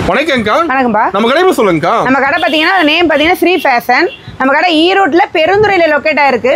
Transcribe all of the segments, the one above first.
வணக்கம்க்கா. வணக்கம்பா. நம்ம கடை பேர் சொல்லுங்கக்கா. நம்ம கடை பார்த்தீங்கன்னா நேம் பார்த்தீங்கன்னா ஸ்ரீ ஃபேஷன். நம்ம கடை ஈரோட்டில் பெருந்துறையில் லொக்கேட் ஆயிருக்கு.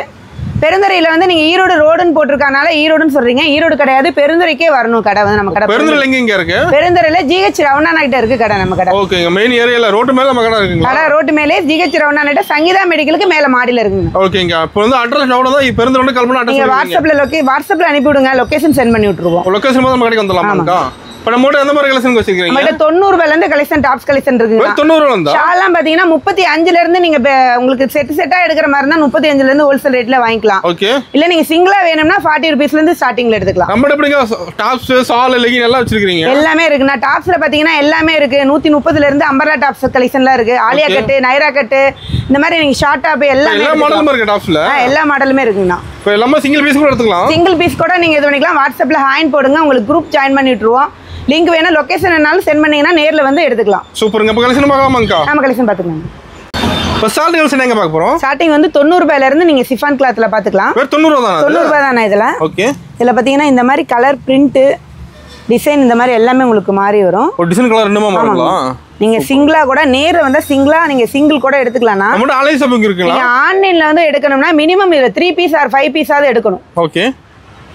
பெருந்துறையில் வந்து நீங்கள் ஈரோடு ரோடுன்னு போட்டிருக்கனால ஈரோடுன்னு சொல்கிறீங்க. ஈரோடு கிடையாது, பெருந்துறைக்கே வரணும் கடை வந்து நம்ம கடை. பெருந்துறையில் எங்கே இருக்கு? பெருந்துறையில் ஜிஹெச் ரவுண்டானா கிட்ட இருக்கு கடை நம்ம கடை. ஓகேங்க. மெயின் ஏரியாவில் ரோட்டு மேலே நம்ம கடை இருக்குங்க. கடை ரோட்டு மேலே ஜிஹெச் ரவுண்டானா கிட்ட சங்கீதா மெடிக்கலுக்கு மேலே மாடியில் இருக்குங்க. ஓகேங்க. இப்போ வந்து அட்ரஸ் டவுன் தான் பெருந்துறை கால் பண்ணி நீங்கள் வாட்ஸ்அப்பில் அனுப்பி விடுங்க, லொக்கேஷன் சென்ட் பண்ணி விட்டுருவோம். லொக்கேஷன் நம்ம கடைக்கு வந்துடலாமாக்கா? இப்போ நம்ம எந்த மாதிரி கலெக்ஷன் வச்சிருக்கீங்க? நம்மகிட்ட 90 ரூபாயிலேருந்து கலெக்ஷன் டாப்ஸ் கலெக்ஷன் இருக்குங்க. 90 ரூபா தான். ஷால்லாம் பார்த்தீங்கன்னா 35லேருந்து நீங்கள் உங்களுக்கு செட்டாக எடுக்கிற மாதிரி இருந்தால் 35லேருந்து ஹோல்சேல் ரேட்டில் வாங்கிக்கலாம். ஓகே. இல்லை நீங்கள் சிங்கிளாக வேணும்னா 40 ருபீஸ்லேருந்து ஸ்டார்டிங்கில் எடுத்துக்கலாம். நம்ம எப்படிங்க டாப்ஸ் ஷால் லெகின் எல்லாம் வச்சிருக்கீங்க? எல்லாமே இருக்குண்ணா. டாப்ஸில் பார்த்தீங்கன்னா எல்லாமே இருக்குது. 130லேருந்து அம்பர்லா டாப்ஸ் கலெக்ஷன்லாம் இருக்குது. ஆலியா கட்டு, நைரா கட்டு, இந்த மாதிரி நீங்கள் ஷார்ட் டாப் எல்லாமே எல்லா மாடலுமே இருக்குது டாப்ஸில். எல்லா மாடலுமே இருக்குங்கண்ணா. இப்போ எல்லாமே சிங்கிள் பீஸ் கூட எடுத்துக்கலாம். சிங்கிள் பீஸ் கூட நீங்கள் இது பண்ணிக்கலாம். வாட்ஸ்அப்பில் ஹாயின் போடுங்க, உங்களுக்கு குரூப் ஜாயின் பண்ணி விட்டுருவோம். லிங்க் வேணும், லொகேஷன் வேணாலும் சென்ட் பண்ணீங்கன்னா நேரில் வந்து எடுத்துக்கலாம். சூப்பருங்க. இப்போ கலெக்ஷன் பார்க்கலாமாங்கக்கா? நம்ம கலெக்ஷன் பார்த்துக்கலாம். இப்போ ஸ்டார்ட் கலெக்ஷன் எங்கே பார்க்க போகிறோம்? ஸ்டார்டிங் வந்து 90 ரூபாயிலேருந்து நீங்கள் சிஃபான் கிளாத்தில் பார்த்துக்கலாம். 90 ரூபா தானே? 90 ரூபா தானே இதில். ஓகே. இதில் பார்த்தீங்கன்னா இந்த மாதிரி கலர் பிரிண்ட்டு டிசைன் இந்த மாதிரி எல்லாமே உங்களுக்கு மாறி வரும். ஒரு டிசைன் கலர் ரெண்டுமா மாறலாம். நீங்கள் சிங்கிளாக கூட நேரில் வந்தால் சிங்கிளாக நீங்கள் சிங்கிள் கூட எடுத்துக்கலாம்னா. நம்மகிட்ட ஆன்லைன் ஷாப்பிங் இருக்குங்களா? நீங்கள் ஆன்லைனில் வந்து எடுக்கணும்னா மினிமம் இதில் 3 பீஸ் ஆர் 5 பீஸாவது எடுக்கணும். ஓகே.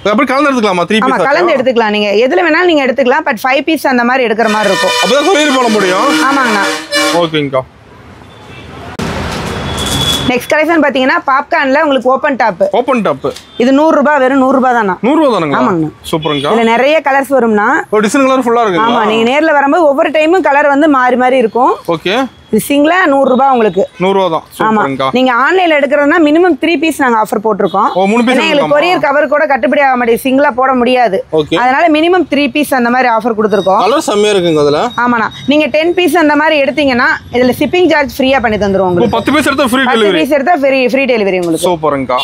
அப்படி கலந்து எடுத்துக்கலாமா? 3 பீஸ். ஆமாம், கலந்து எடுத்துக்கலாம். நீங்கள் எதில் வேணாலும் நீங்கள் எடுத்துக்கலாம். பட் 5 பீஸ் அந்த மாதிரி எடுக்கிற மாதிரி இருக்கும். அப்பதான் கொரியர் போட முடியும். ஆமாங்கண்ணா. ஓகேங்கக்கா. நெக்ஸ்ட் கலெக்ஷன் பார்த்தீங்கன்னா பாப்கார்னில் உங்களுக்கு ஓப்பன் டாப். Open top. இது 100 ரூபா, வெறும் 100 ரூபா தானா? 100 ரூபா தானுங்களா? ஆமாங்கண்ணா. சூப்பருங்கக்கா. இதில் நிறைய கலர்ஸ் வரும்னா. ஒரு டிசைன் கலர் ஃபுல்லாக இருக்குங்க. ஆமாம், நீங்கள் நேரில் வரும்போது ஒவ்வொரு டைமும் கலர் வந்து மாறி மாறி இருக்கும். ஓகே. இது சிங்கிளா 100 ரூபா உங்களுக்கு. 100 ரூபா தான். சூப்பருங்கக்கா. நீங்க ஆன்லைன்ல எடுக்கிறதுனா மினிமம் 3 பீஸ் நாங்க ஆஃபர் போட்டுருக்கோம். ஓ 3 பீஸ். உங்களுக்கு கொரியர் கவர் கூட கட்டுப்படி ஆக மாட்டேங்குது, சிங்கிளா போட முடியாது. ஓகே. அதனால மினிமம் 3 பீஸ் அந்த மாதிரி ஆஃபர் கொடுத்துருக்கோம். கலர் செம்மையா இருக்குங்க அதுல. ஆமாண்ணா. நீங்க 10 பீஸ் அந்த மாதிரி எடுத்தீங்கன்னா இதுல ஷிப்பிங் சார்ஜ் ஃப்ரீயா பண்ணி தந்துருவோம் உங்களுக்கு. 10 பீஸ் எடுத்தா ஃப்ரீ டெலிவரி. 10 பீஸ் எடுத்தா ஃப்ரீ டெலிவரி உங்களுக்கு. சூப்பருங்கக்கா.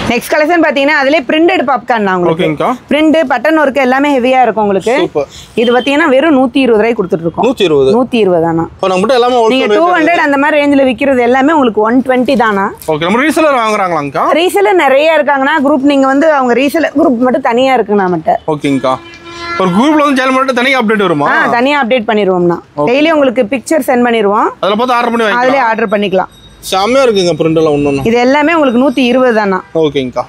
நெக்ஸ்ட் கலெக்ஷன் பாத்தீங்கன்னா அதுலயே பிரிண்டட் பாப்கார்ன் தான் உங்களுக்கு. ஓகேங்கக்கா. பிரிண்ட் பட்டன் ஒர்க் எல்லாமே ஹெவியா இருக்கும் உங்களுக்கு. சூப்பர். இது பாத்தீங்கன்னா வெறும் 120 ரூபாய்க்கு கொடுத்துட்டு இருக்கோம். 120. 120 தானா? இப்போ நம்ம கிட்ட எல்லாமே நீங்க 200 அந்த மாதிரி ரேஞ்சில விக்கிறது எல்லாமே உங்களுக்கு 120 தானா? ஓகே. நம்ம ரீசெல்லர் வாங்குறாங்களாங்கக்கா? ரீசெல்லர் நிறைய இருக்காங்கன்னா குரூப் நீங்க வந்து அவங்க ரீசெல்லர் குரூப் மட்டும் தனியா இருக்குங்க நம்மட்ட. ஓகேங்கக்கா. ஒரு குரூப்ல வந்து ஜாயின் பண்ணிட்டு தனியா அப்டேட் வருமா? தனியா அப்டேட் பண்ணிடுவோம்னா. டெய்லி உங்களுக்கு பிக்சர் சென்ட் பண்ணிடுவோம். அதில் பார்த்து ஆர்டர் பண்ணி வாங்கிக்கலாம். அதிலே ஆர்டர் பண்ணிக்கலாம். செம்மையா இருக்குங்க பிரிண்ட் எல்லாம் ஒண்ணு. இது எல்லாமே உங்களுக்கு 120 தானா? ஓகேங்கக்கா.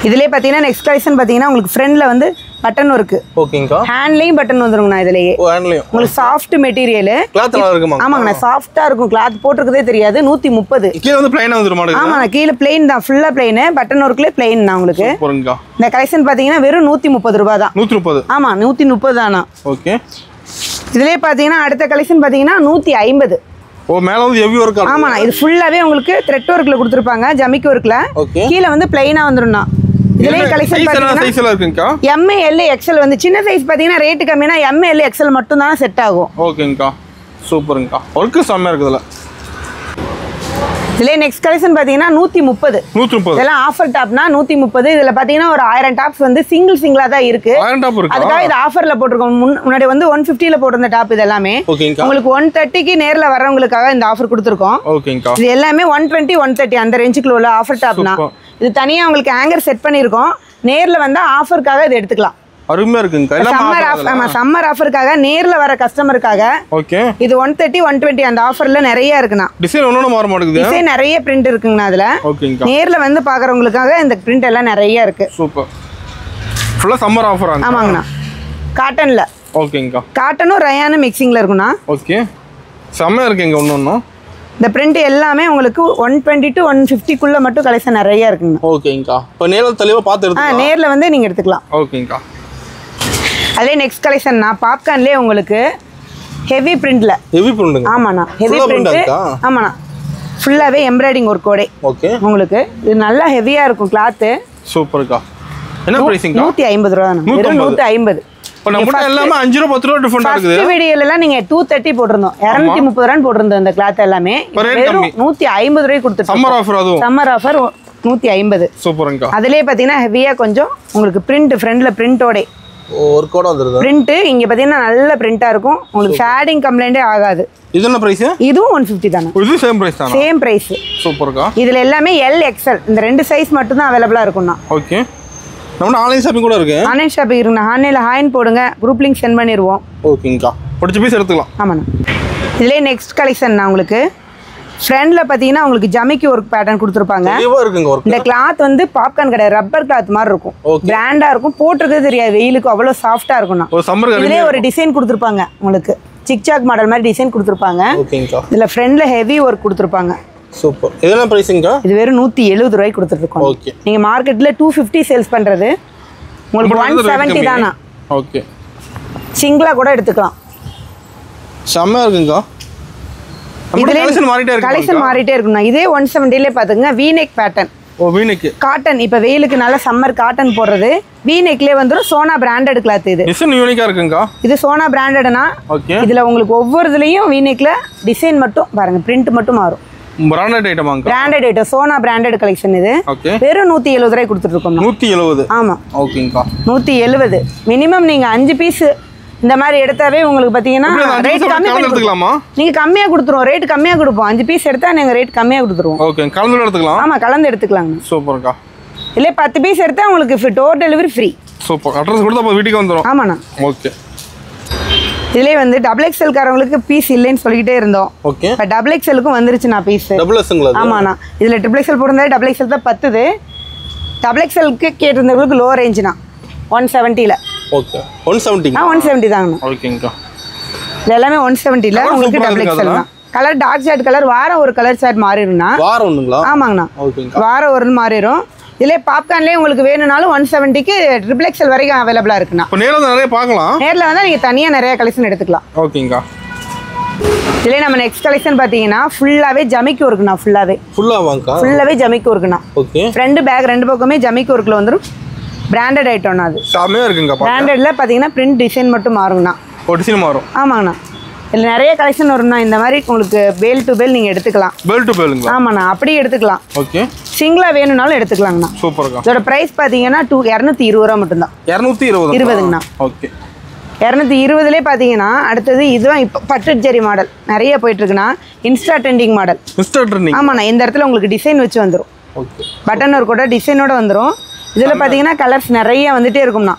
இதுலயே பாத்தீங்கன்னா நெக்ஸ்ட் கலெக்ஷன் பாத்தீங்கன்னா உங்களுக்கு ஃப்ரண்ட்ல வந்து பட்டன் ஒர்க். ஓகேங்கக்கா. ஹேண்ட்லயும் பட்டன் வந்துருங்கண்ணா. இதுலயே ஓ ஹேண்ட்லயும் உங்களுக்கு சாஃப்ட் மெட்டீரியல். கிளாத் நல்லா இருக்குமா? ஆமாங்கண்ணா, சாஃப்டா இருக்கும். கிளாத் போட்டிருக்கதே தெரியாது. 130. கீழ வந்து ப்ளைனா வந்துருமா? ஆமாண்ணா, கீழே பிளெயின் தான், ஃபுல்லா பிளெயின். பட்டன் ஒர்க்லயே பிளெயின் தான் உங்களுக்கு. சூப்பருங்கக்கா. இந்த கலெக்ஷன் பாத்தீங்கன்னா வெறும் 130 ரூபாய் தான். 130. ஆமா, 130 தானா? ஓகே. இதுலயே பாத்தீங்கன்னா அடுத்த கலெக்ஷன் பாத்தீங்கன்னா 150. ஓ மேல வந்து ஹெவி ஒர்க் ஆகும். ஆமாண்ணா, இது ஃபுல்லாவே உங்களுக்கு த்ரெட் ஒர்க்ல கொடுத்துருப்பாங்க, ஜமிக்கி ஒர்க்ல. ஓகே. கீழ வந்து பிளைனா வந்துரும்ண்ணா. இதுலயே கலெக்ஷன் பாத்தீங்கன்னா சைஸ்ல இருக்குங்கக்கா. M L XL வந்து சின்ன சைஸ் பாத்தீங்கன்னா ரேட் கம்மினா M L XL மட்டும் தான் செட் ஆகும். ஓகேங்கக்கா. சூப்பருங்கக்கா. ஒர்க் செம்மையா இருக்குதுல. இதுலயே நெக்ஸ்ட் கலெக்ஷன் பாத்தீங்கன்னா 130. 130. இதெல்லாம் ஆஃபர் டாப்னா 130. இதுல பாத்தீங்கன்னா ஒரு 1000 டாப்ஸ் வந்து சிங்கிளா தான் இருக்கு. 1000 டாப் இருக்கு. அதுக்காக இது ஆஃபர்ல போட்டுருக்கோம். முன்னாடி வந்து 150ல போட்டிருந்த டாப் இது எல்லாமே. ஓகேங்கக்கா. உங்களுக்கு 130க்கு நேர்ல வரவங்களுக்காக இந்த ஆஃபர் கொடுத்துருக்கோம். ஓகேங்கக்கா. இது எல்லாமே 120 130 அந்த ரேஞ்சுக்குள்ள உள்ள ஆஃபர் டாப்னா. இது தனியா உங்களுக்கு ஹேங்கர் செட் பண்ணிருக்கோம். நேர்ல வந்தா ஆஃபருக்காக இது எடுத்துக்கலாம். அருமையா இருக்குங்க. சம்மர் ஆஃபருக்காக நேர்ல வர கஸ்டமருக்காக. ஓகே. இது 130 120 அந்த ஆஃபர்ல நிறைய இருக்குண்ணா. டிசைன் ஒண்ணு மாற மாட்டேங்குது. டிசைன் நிறைய பிரிண்ட் இருக்குங்கண்ணா அதுல. ஓகேங்கக்கா. நேர்ல வந்து பாக்குறவங்களுக்காக இந்த பிரிண்ட் எல்லாம் நிறைய இருக்கு. சூப்பர். ஃபுல்லா சம்மர் ஆஃபர் ஆங்க. ஆமாங்கண்ணா. காட்டன்ல. ஓகேங்கக்கா. காட்டனும் ரயானும் மிக்சிங்ல இருக்குண்ணா. ஓகே. செம்மையா இருக்குங்க ஒண்ணு. இந்த பிரிண்ட் எல்லாமே உங்களுக்கு 120 to 150 குள்ள மட்டும் கலெக்ஷன் நிறைய இருக்குங்க. ஓகேங்கக்கா. இப்போ நேர்ல தெளிவா பார்த்து எடுத்துக்கலாம். நேர்ல வந்து நீங்க எடுத்துக்கலாம். ஓகேங்கக்கா. அதே நெக்ஸ்ட் கலெக்ஷன்னா பாப்கார்ன்லயே உங்களுக்கு ஹெவி பிரிண்ட்ல. ஹெவி பிரிண்ட்ங்க. ஆமாண்ணா, ஹெவி பிரிண்ட். ஆமாண்ணா, ஃபுல்லாவே எம்ப்ராய்டிங் ஒர்க்கோட. ஓகே. உங்களுக்கு இது நல்லா ஹெவியா இருக்கும் கிளாத். சூப்பர்க்கா. என்ன பிரைசிங்கா? 150 ரூபாய் தான. வெறும் 150. இப்போ நம்ம எல்லாமே 5 ரூபாய் 10 ரூபாய் டிஃபரண்ட் இருக்குது. ஃபர்ஸ்ட் வீடியோல எல்லாம் நீங்க 230 போட்டுறோம். 230 ரூபாய் போட்டுறோம் அந்த கிளாத் எல்லாமே. வெறும் 150 ரூபாய் கொடுத்துட்டோம். சம்மர் ஆஃபர் அதுவும். Summer offer 150. சூப்பர்ங்கா. அதுலயே பாத்தீங்கன்னா ஹெவியா கொஞ்சம் உங்களுக்கு பிரிண்ட் ஃப்ரண்ட்ல பிரிண்டோட ஒர்க் ஓட வந்துருது. பிரிண்ட் இங்க பாத்தீங்கன்னா நல்ல பிரிண்டா இருக்கும். உங்களுக்கு ஷேடிங் கம்ப்ளைண்டே ஆகாது. இது என்ன பிரைஸ்? இதுவும் 150 தான. இது சேம் பிரைஸ் தானா? Same price. சூப்பர்க்கா. இதுல எல்லாமே L XL இந்த ரெண்டு சைஸ் மட்டும் தான் அவேலபிளா இருக்கும்னா. ஓகே. நம்ம ஆன்லைன் ஷாப்பிங் கூட இருக்கு. ஆன்லைன் ஷாப்பிங் இருக்குண்ணா. ஆன்லைனில் ஹாயின் போடுங்க, குரூப் லிங்க் சென்ட் பண்ணிடுவோம். ஓகேங்கக்கா, பிடிச்ச பீஸ் எடுத்துக்கலாம். ஆமாண்ணா. இதுலேயே நெக்ஸ்ட் கலெக்ஷன் உங்களுக்கு ஃப்ரண்டில் பார்த்தீங்கன்னா உங்களுக்கு ஜமிக்கி ஒர்க் பேட்டர்ன் கொடுத்துருப்பாங்க. இந்த கிளாத் வந்து பாப்கார்ன் கிடையாது, ரப்பர் கிளாத் மாதிரி இருக்கும். பிராண்டாக இருக்கும், போட்டிருக்கிறது தெரியாது, வெயிலுக்கு அவ்வளோ சாஃப்டாக இருக்கும்ண்ணா. இதுலேயே ஒரு டிசைன் கொடுத்துருப்பாங்க உங்களுக்கு, சிக்சாக் மாடல் மாதிரி டிசைன் கொடுத்துருப்பாங்க. இதில் ஃப்ரண்டில் ஹெவி ஒர்க் கொடுத்துருப்பாங்க. சூப்பர். இதெல்லாம் பிரைஸிங்கா? இது வெறும் 170 ரூபாய்க்கு கொடுத்துருக்கோம். ஓகே. நீங்கள் மார்க்கெட்டில் 250 சேல்ஸ் பண்ணுறது உங்களுக்கு 170 தானா. ஓகே. சிங்கிளாக கூட எடுத்துக்கலாம். செம்மையாக இருக்குங்கக்கா. கலெக்ஷன் மாறிட்டே இருக்குண்ணா. இதே 170லே பார்த்துங்க, வீநெக் பேட்டர்ன். காட்டன், இப்போ வெயிலுக்கு நல்ல சம்மர் காட்டன் போடுறது. வீநெக்லேயே வந்துடும். Sona branded cloth. இது யூனிக்காக இருக்குங்கக்கா. இது சோனா பிராண்டட்னா. இதில் உங்களுக்கு ஒவ்வொரு இதுலேயும் வீநெக்கில் டிசைன் மட்டும் பாருங்கள், பிரிண்ட் மட்டும் மாறும். பிராண்டட் ஐட்டமாங்க. Branded item, Sona branded collection. இது வெறும் 170 ரூபாய் கொடுத்துட்டு இருக்கோம். 170. ஆமா. ஓகேங்கக்கா. 170 மினிமம். நீங்க 5 பீஸ் இந்த மாதிரி எடுத்தாவே உங்களுக்கு பாத்தீங்கன்னா ரேட் கம்மி எடுத்துக்கலாமா? நீங்க கம்மியா கொடுத்துருவோம், ரேட் கம்மியா கொடுப்போம். 5 பீஸ் எடுத்தா நீங்க ரேட் கம்மியா கொடுத்துருவோம். ஓகே, கலந்து எடுத்துக்கலாம். ஆமா, கலந்து எடுத்துக்கலாம். சூப்பர்க்கா. இல்ல 10 பீஸ் எடுத்தா உங்களுக்கு door delivery free. Super. Address கொடுத்தா அப்ப வீட்டுக்கு வந்துரும். ஆமாண்ணா. ஓகே. இதுலயே வந்து டபுள் எக்ஸ்எல் காரங்களுக்கு பீஸ் இல்லைன்னு சொல்லிக்கிட்டே இருந்தோம். ஓகே. இப்போ டபுள் எக்ஸ்எலுக்கும் வந்துருச்சுண்ணா பீஸ். Double XL. ஆமாண்ணா. இதில் ட்ரிபிள் எக்ஸ்எல் போட்டிருந்தாலே டபுள் எக்ஸ்எல் தான் பத்துது. டபுள் எக்ஸ்எலுக்கு கேட்டிருந்தவங்களுக்கு லோ ரேஞ்சுண்ணா 170ல். ஓகே. 170. 170 தாங்கண்ணா. ஓகேங்கக்கா. இது எல்லாமே 170ல் உங்களுக்கு டபுள் எக்ஸ்எல் தான். கலர் டார்க் ஷேட் கலர், வாரம் ஒரு கலர் ஷேட் மாறிடும்ண்ணா. வாரம் ஒன்றுங்களா? ஆமாங்கண்ணா. வாரம் ஒரு மாறிடும். இதிலே பாப்கார்ன்லேயே உங்களுக்கு வேணும்னாலும் 170க்கு ட்ரிபிள் எக்ஸ்எல் வரைக்கும் அவைலபிளாக இருக்குண்ணா. இப்போ நேரில் நிறைய பார்க்கலாம். நேரில் வந்தால் நீங்கள் தனியாக நிறைய கலெக்ஷன் எடுத்துக்கலாம். ஓகேங்கக்கா. இதிலே நம்ம நெக்ஸ்ட் கலெக்ஷன் பார்த்தீங்கன்னா ஃபுல்லாகவே ஜமிக்கி ஒர்க்குண்ணா. ஃபுல்லாகவே ஜமிக்கி ஒர்க்குண்ணா. ஓகே. ஃப்ரண்ட் பேக் ரெண்டு பக்கமே ஜமிக்கி ஒர்க்கில் வந்துடும். பிராண்டட் ஐட்டம்ண்ணா. அது செம்மையாக இருக்குங்க. பிராண்டடில் பார்த்தீங்கன்னா பிரிண்ட் டிசைன் மட்டும் மாறுங்கண்ணா. டிசைன் மாறும். ஆமாங்கண்ணா. இதில் நிறைய கலெக்ஷன் வரும்ண்ணா. இந்த மாதிரி உங்களுக்கு பேல் டு பேல் நீங்கள் எடுத்துக்கலாம். பேல் டு பேலுங்களா? ஆமாண்ணா, அப்படியே எடுத்துக்கலாம். ஓகே. சிங்கிளாக வேணும்னாலும் எடுத்துக்கலாங்கண்ணா. சூப்பர்க்கா. இதோட ப்ரைஸ் பார்த்தீங்கன்னா 220 ரூபா மட்டும்தான். 220ங்கண்ணா. ஓகே. 220லே பார்த்தீங்கன்னா அடுத்தது இதுதான் இப்போ பட்டு ஜெரி மாடல் நிறைய போயிட்டுருக்குண்ணா. Insta trending model. ஆமாண்ணா. இந்த இடத்துல உங்களுக்கு டிசைன் வச்சு வந்துடும். ஓகே. பட்டன் ஒர்க்கோட டிசைனோட வந்துடும். இதில் பார்த்தீங்கன்னா கலர்ஸ் நிறைய வந்துட்டே இருக்கும்ண்ணா.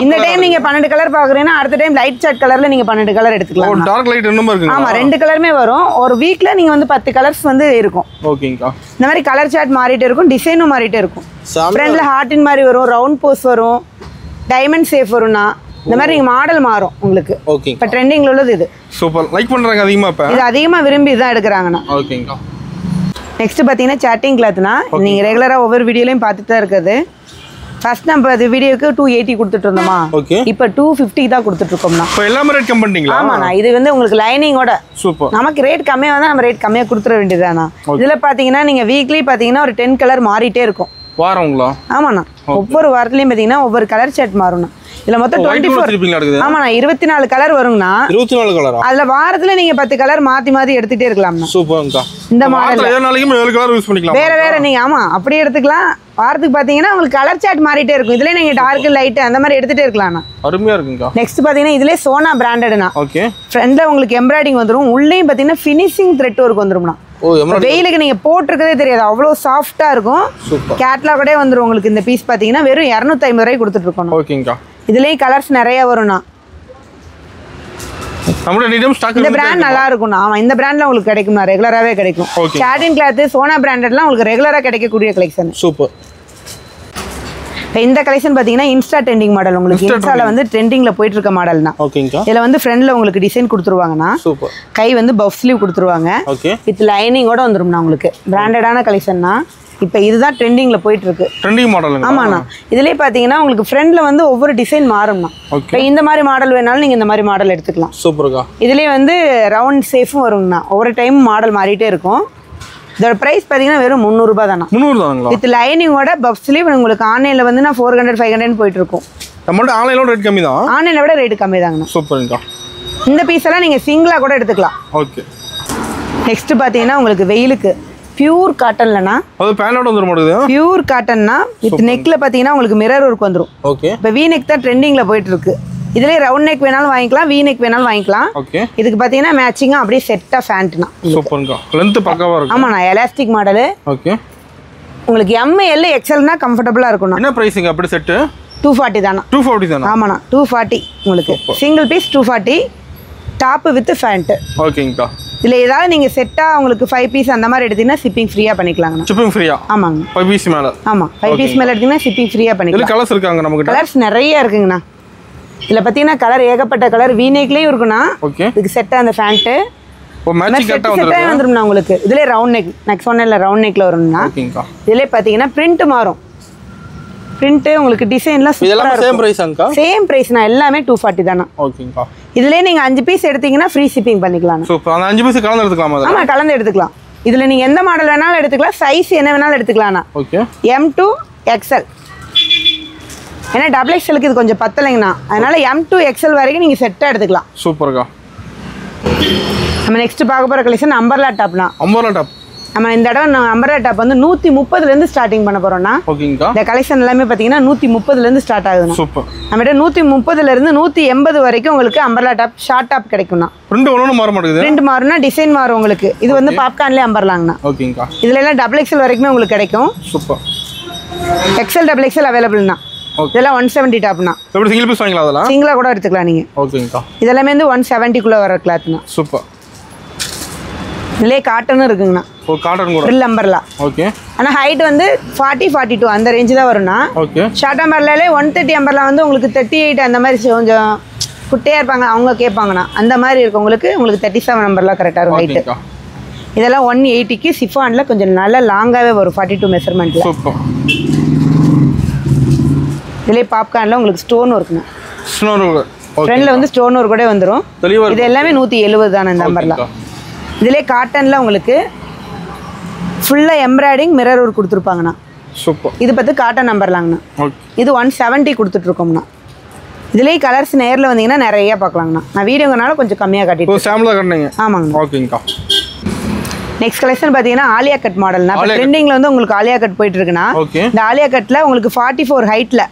இந்த டைம் நீங்க 12 கலர் பாக்குறீங்கன்னா அடுத்த டைம் லைட் சார்ட் கலர்ல நீங்க 12 கலர் எடுத்துக்கலாம். டார்க் லைட் என்னமா இருக்குங்க? ஆமா, 2 கலருமே வரும். ஒரு வீக்ல நீங்க வந்து 10 கலர்ஸ் வந்து இருக்கும். ஓகேங்கா. இந்த மாதிரி கலர் சார்ட் மாறிட்டே இருக்கும், டிசைனும் மாறிட்டே இருக்கும். ஃப்ரண்ட்ல ஹார்ட்டின் மாதிரி வரும், ரவுண்ட் போஸ் வரும், டைமண்ட் ஷேப் வரும்னா. இந்த மாதிரி நீங்க மாடல் மாறும் உங்களுக்கு. ஓகே. இப்ப ட்ரெண்டிங்ல உள்ளது இது. சூப்பர். லைக் பண்றாங்க அதிகமா. இப்ப இது அதிகமா விரும்பி தான் எடுக்கறாங்கண்ணா. ஓகேங்கா. நெக்ஸ்ட் பாத்தீங்கன்னா சாட்டிங் கிளாத்னா நீங்க ரெகுலரா ஒவ்வொரு வீடியோலயும் பார்த்துட்டு தான் இருக்குது. ஃபர்ஸ்ட் நம்ம அது வீடியோக்கு 280 கொடுத்துட்டு இருந்தோமா. ஓகே. இப்போ 250 தான் கொடுத்துட்டு இருக்கோம்னா. இப்போ எல்லாமே ரேட் கம் பண்ணிட்டீங்களா? ஆமாண்ணா. இது வந்து உங்களுக்கு லைனிங்கோட. சூப்பர். நமக்கு ரேட் கம்மியாக வந்தால் நம்ம ரேட் கம்மியாக கொடுத்துட வேண்டியதாண்ணா. இதில் பார்த்தீங்கன்னா நீங்கள் வீக்லி பார்த்தீங்கன்னா ஒரு 10 கலர் மாறிட்டே இருக்கும். வாரங்களா? ஆமாண்ணா. ஒவ்வொரு வாரத்துலையும் பார்த்தீங்கன்னா ஒவ்வொரு கலர் ஷர்ட் மாறும்ண்ணா. இதுல மொத்தம் 24. ஆமாண்ணா, 24 கலர் வருங்கண்ணா. 24 கலரா? அதுல வாரத்துல நீங்க 10 கலர் மாத்தி மாத்தி எடுத்துட்டே இருக்கலாம்ண்ணா. சூப்பர்ங்கா. இந்த மாடல் 7 நாளைக்கு 7 கலர் யூஸ் பண்ணிக்கலாம். வேற நீங்க ஆமா அப்படியே எடுத்துக்கலாம். வாரத்துக்கு பாத்தீங்கன்னா உங்களுக்கு கலர் சார்ட் மாறிட்டே இருக்கும். இதுல நீங்க டார்க் லைட் அந்த மாதிரி எடுத்துட்டே இருக்கலாம்ண்ணா. அருமையா இருக்குங்கா. நெக்ஸ்ட் பாத்தீங்கன்னா இதுல சோனா பிராண்டட்னா. ஓகே. ஃப்ரண்ட்ல உங்களுக்கு எம்ப்ராய்டிங் வந்துரும். உள்ளேயும் பாத்தீங்கன்னா ஃபினிஷிங் த்ரெட் ஒர்க் வந்துரும்ண்ணா. வெயிலுக்கு நீங்க போட்டிருக்கதே தெரியாது, அவ்வளவு சாஃப்டா இருக்கும். கேட்லாகோட வந்துரும் உங்களுக்கு. இந்த பீஸ் பாத்தீங்கன்னா வெறும் 250 ரூபாய்க்கு கொடுத்துட்டு இருக்கோம். ஓகேங்கா. இதுலயும் கலர்ஸ் நிறைய வரும்ண்ணா. இந்த பிராண்ட் நல்லா இருக்கும்ண்ணா. ஆமா, இந்த பிராண்ட்ல உங்களுக்கு கிடைக்கும்ண்ணா. ரெகுலராகவே கிடைக்கும். சாட்டின் கிளாத், சோனா பிராண்டட்லாம் உங்களுக்கு ரெகுலராக கிடைக்கக்கூடிய கலெக்ஷன். சூப்பர். இந்த கலெக்ஷன் பாத்தீங்கன்னா இன்ஸ்டா ட்ரெண்டிங் மாடல். உங்களுக்கு இன்ஸ்டால வந்து ட்ரெண்டிங்ல போயிட்டு இருக்க மாடல் தான். ஓகேங்கா. இதுல வந்து ஃப்ரண்ட்ல உங்களுக்கு டிசைன் கொடுத்துருவாங்கண்ணா. சூப்பர். கை வந்து பஃப் ஸ்லீவ் கொடுத்துருவாங்க. ஓகே. வித் லைனிங்கோட வந்துரும்ண்ணா உங்களுக்கு. பிராண்டடான கலெக்ஷன்னா இப்போ இதுதான் ட்ரெண்டிங்ல போயிட்டு இருக்கு. Trending model. ஆமாண்ணா. இதுலயே பாத்தீங்கன்னா உங்களுக்கு ஃப்ரண்ட்ல வந்து ஒவ்வொரு டிசைன் மாறும்ண்ணா. இப்போ இந்த மாதிரி மாடல் வேணாலும் நீங்க இந்த மாதிரி மாடல் எடுத்துக்கலாம். சூப்பர்க்கா. இதுலயே வந்து ரவுண்ட் ஷேப்பும் வருங்கண்ணா. ஒவ்வொரு டைம் மாடல் மாறிட்டே இருக்கும். இதோட பிரைஸ் பார்த்தீங்கன்னா வெறும் 300 ரூபாய் தானா. 300 தாங்களா? வித் லைனிங்கோட பஃப் ஸ்லீவ். உங்களுக்கு ஆன்லைனில் வந்து 400 500 போயிட்டு இருக்கும். நம்மள்ட்ட ஆன்லைனோட ரேட் கம்மி தான். ஆன்லைனை விட ரேட் கம்மி தாங்கண்ணா. சூப்பர்ங்கா. இந்த பீஸ் எல்லாம் நீங்கள் சிங்கிளாக கூட எடுத்துக்கலாம். ஓகே. நெக்ஸ்ட் பார்த்தீங்கன்னா உங்களுக்கு வெயிலுக்கு பியூர் காட்டன்லனா. அது பேனோட வந்துரும் மாட்டேங்குது. பியூர் காட்டன்னா வித் நெக்ல பார்த்தீங்கன்னா உங்களுக்கு மிரர் ஒர்க் வந்துடும். ஓகே. இப்போ வி நெக் தான் ட்ரெண்டிங்கில் போயிட்டு இருக்கு. இதுலேயே ரவுண்ட் நெக் வேணாலும் வாங்கிக்கலாம், வி நெக் வேணாலும் வாங்கிக்கலாம். ஓகே. இதுக்கு பார்த்தீங்கன்னா மேட்சிங்காக அப்படியே செட்டாக ஃபேண்ட்னா. சூப்பர்ங்கா. லென்த் பக்காவா இருக்கு. ஆமாண்ணா, எலாஸ்டிக் மாடலு. ஓகே. உங்களுக்கு ML XLனா கம்ஃபர்டபுளா இருக்கும்ண்ணா. என்ன பிரைஸிங் அப்படி செட்டு? 240 தானா? 240 தானா? ஆமாண்ணா 240 உங்களுக்கு. Single piece 240, top with pant. ஓகேங்கக்கா. இல்லை ஏதாவது நீங்கள் செட்டாக உங்களுக்கு 5 பீஸ் அந்த மாதிரி எடுத்தீங்கன்னா ஷிப்பிங் ஃப்ரீயாக பண்ணிக்கலாங்கண்ணா. ஷிப்பிங் ஃப்ரீயா? ஆமாங்க. 5 பீஸ் மேலே? ஆமாம் 5 பீஸ் மேலே எடுத்தீங்கன்னா ஷிப்பிங் ஃப்ரீயாக பண்ணிக்கலாம். இதில் கலர்ஸ் இருக்காங்க நமக்கு? கலர்ஸ் நிறைய இருக்குங்கண்ணா. இதில் பார்த்தீங்கன்னா கலர் ஏகப்பட்ட கலர் வீநெக்லேயும் இருக்குண்ணா. ஓகே. இதுக்கு செட்டாக அந்த ஃபேண்ட்டு செட்டாக வந்துடும்ண்ணா உங்களுக்கு. இதிலே ரவுண்ட் நெக், நெக்ஸ்ட் ஒன்னில் ரவுண்ட் நெக்கில் வரும்ண்ணா. ஓகேங்கக்கா. இதிலே பார்த்தீங்கன்னா பிரிண்ட் மாறும். பிரிண்ட் உங்களுக்கு டிசைன்லாம் இதெல்லாம் சேம் பிரைஸாங்கக்கா? சேம் பிரைஸ்ண்ணா, எல்லாமே 240 தானா. ஓகேங்கக்கா. இதுலேயே நீங்கள் 5 பீஸ் எடுத்தீங்கன்னா ஃப்ரீ ஷிப்பிங் பண்ணிக்கலாம். சூப்பர். அந்த 5 பீஸ் கலந்து எடுத்துக்கலாமா? ஆமாம் கலந்து எடுத்துக்கலாம். இதில் நீங்கள் எந்த மாடல் வேணாலும் எடுத்துக்கலாம், சைஸ் என்ன வேணாலும் எடுத்துக்கலாம்ண்ணா. ஓகே. M to XL. ஏன்னா XXLக்கு இது கொஞ்சம் பத்தலைங்கண்ணா, அதனால M to XL வரைக்கும் நீங்கள் செட்டாக எடுத்துக்கலாம். சூப்பர்க்கா. நம்ம நெக்ஸ்ட் பார்க்க போகிற கலெக்ஷன் அம்பர்லா டாப்னா. Umbrella top. நம்ம இந்த தடவை அம்பர்லா டாப் வந்து 130லேருந்து ஸ்டார்டிங் பண்ண போகிறோம்னா. ஓகேங்கக்கா. இந்த கலெக்ஷன் எல்லாமே பார்த்தீங்கன்னா 130லேருந்து ஸ்டார்ட் ஆகுதுண்ணா. சூப்பர். நம்மகிட்ட 130லேருந்து 180 வரைக்கும் உங்களுக்கு அம்பர்லா டாப் ஷார்ட் டாப் கிடைக்கும்ண்ணா. பிரிண்ட் ஒன்று மாற மாட்டேங்குது. பிரிண்ட் மாறும்னா டிசைன் மாறும் உங்களுக்கு. இது வந்து பாப்கார்ன்லேயே அம்பர்லாங்கண்ணா. ஓகேங்கக்கா. இதில் எல்லாம் XXL வரைக்குமே உங்களுக்கு கிடைக்கும். சூப்பர். XL XXL அவைலபிள்ண்ணா. இதெல்லாம் 170 டாப்னா. எப்படி சிங்கிள் பீஸ் வாங்கிக்கலாம்? அதெல்லாம் சிங்கிளாக கூட எடுத்துக்கலாம் நீங்கள். ஓகேங்கக்கா. இதெல்லாமே வந்து 170க்குள்ளே வர கிளாத்னா. சூப்பர். இதுலேயே காட்டனும் இருக்குங்கண்ணா. ஓ காட்டன் கூட. Frill umbrella. ஓகே. ஆனால் ஹைட் வந்து 40, 42 அந்த ரேஞ்சு தான் வரும்ண்ணா. ஓகே. ஷார்ட் அம்பர்லாலே 130 அம்பர்லா வந்து உங்களுக்கு 38 அந்த மாதிரி கொஞ்சம் குட்டையாக இருப்பாங்க, அவங்க கேட்பாங்கண்ணா. அந்த மாதிரி இருக்கவங்களுக்கு உங்களுக்கு 37 நம்பர்லாம் கரெக்டாக இருக்கும் ஹைட்டு. இதெல்லாம் 180க்கு சிஃபானில் கொஞ்சம் நல்லா லாங்காகவே வரும் 42 மெஷர்மெண்ட்டில். சூப்பர். இதுலேயே பாப்கார்னில் உங்களுக்கு ஸ்டோன் இருக்குண்ணா. Stone work. ஃப்ரண்டில் வந்து ஸ்டோன் ஒர்க் கூட வந்துடும். இது எல்லாமே 170 தானே இந்த நம்பர்லாம். இதிலே காட்டனில் உங்களுக்கு ஃபுல்லாக எம்ப்ராய்டிங் மிரர் ஒர்க் கொடுத்துருப்பாங்கண்ணா. சூப்பர். இது பார்த்து காட்டன் நம்பர்லாங்கண்ணா. ஓகே. இது 170 கொடுத்துட்ருக்கோம்ண்ணா. இதுலேயே கலர்ஸ் நேரில் வந்தீங்கன்னா நிறைய பார்க்கலாங்கண்ணா. நான் வீடியோங்கனால கொஞ்சம் கம்மியாக காட்டிட்டு சாம்பிளாக காட்டுங்க. ஆமாங்கண்ணா. ஓகேங்கக்கா. நெக்ஸ்ட் கலெக்ஷன் பார்த்தீங்கன்னா ஆலியா கட் மாடல்னா. இப்போ ட்ரெண்டிங்கில் வந்து உங்களுக்கு ஆலியா கட் போயிட்டு இருக்குன்னா, இந்த ஆலியா கட்டில் உங்களுக்கு 44 ஹைட்டில்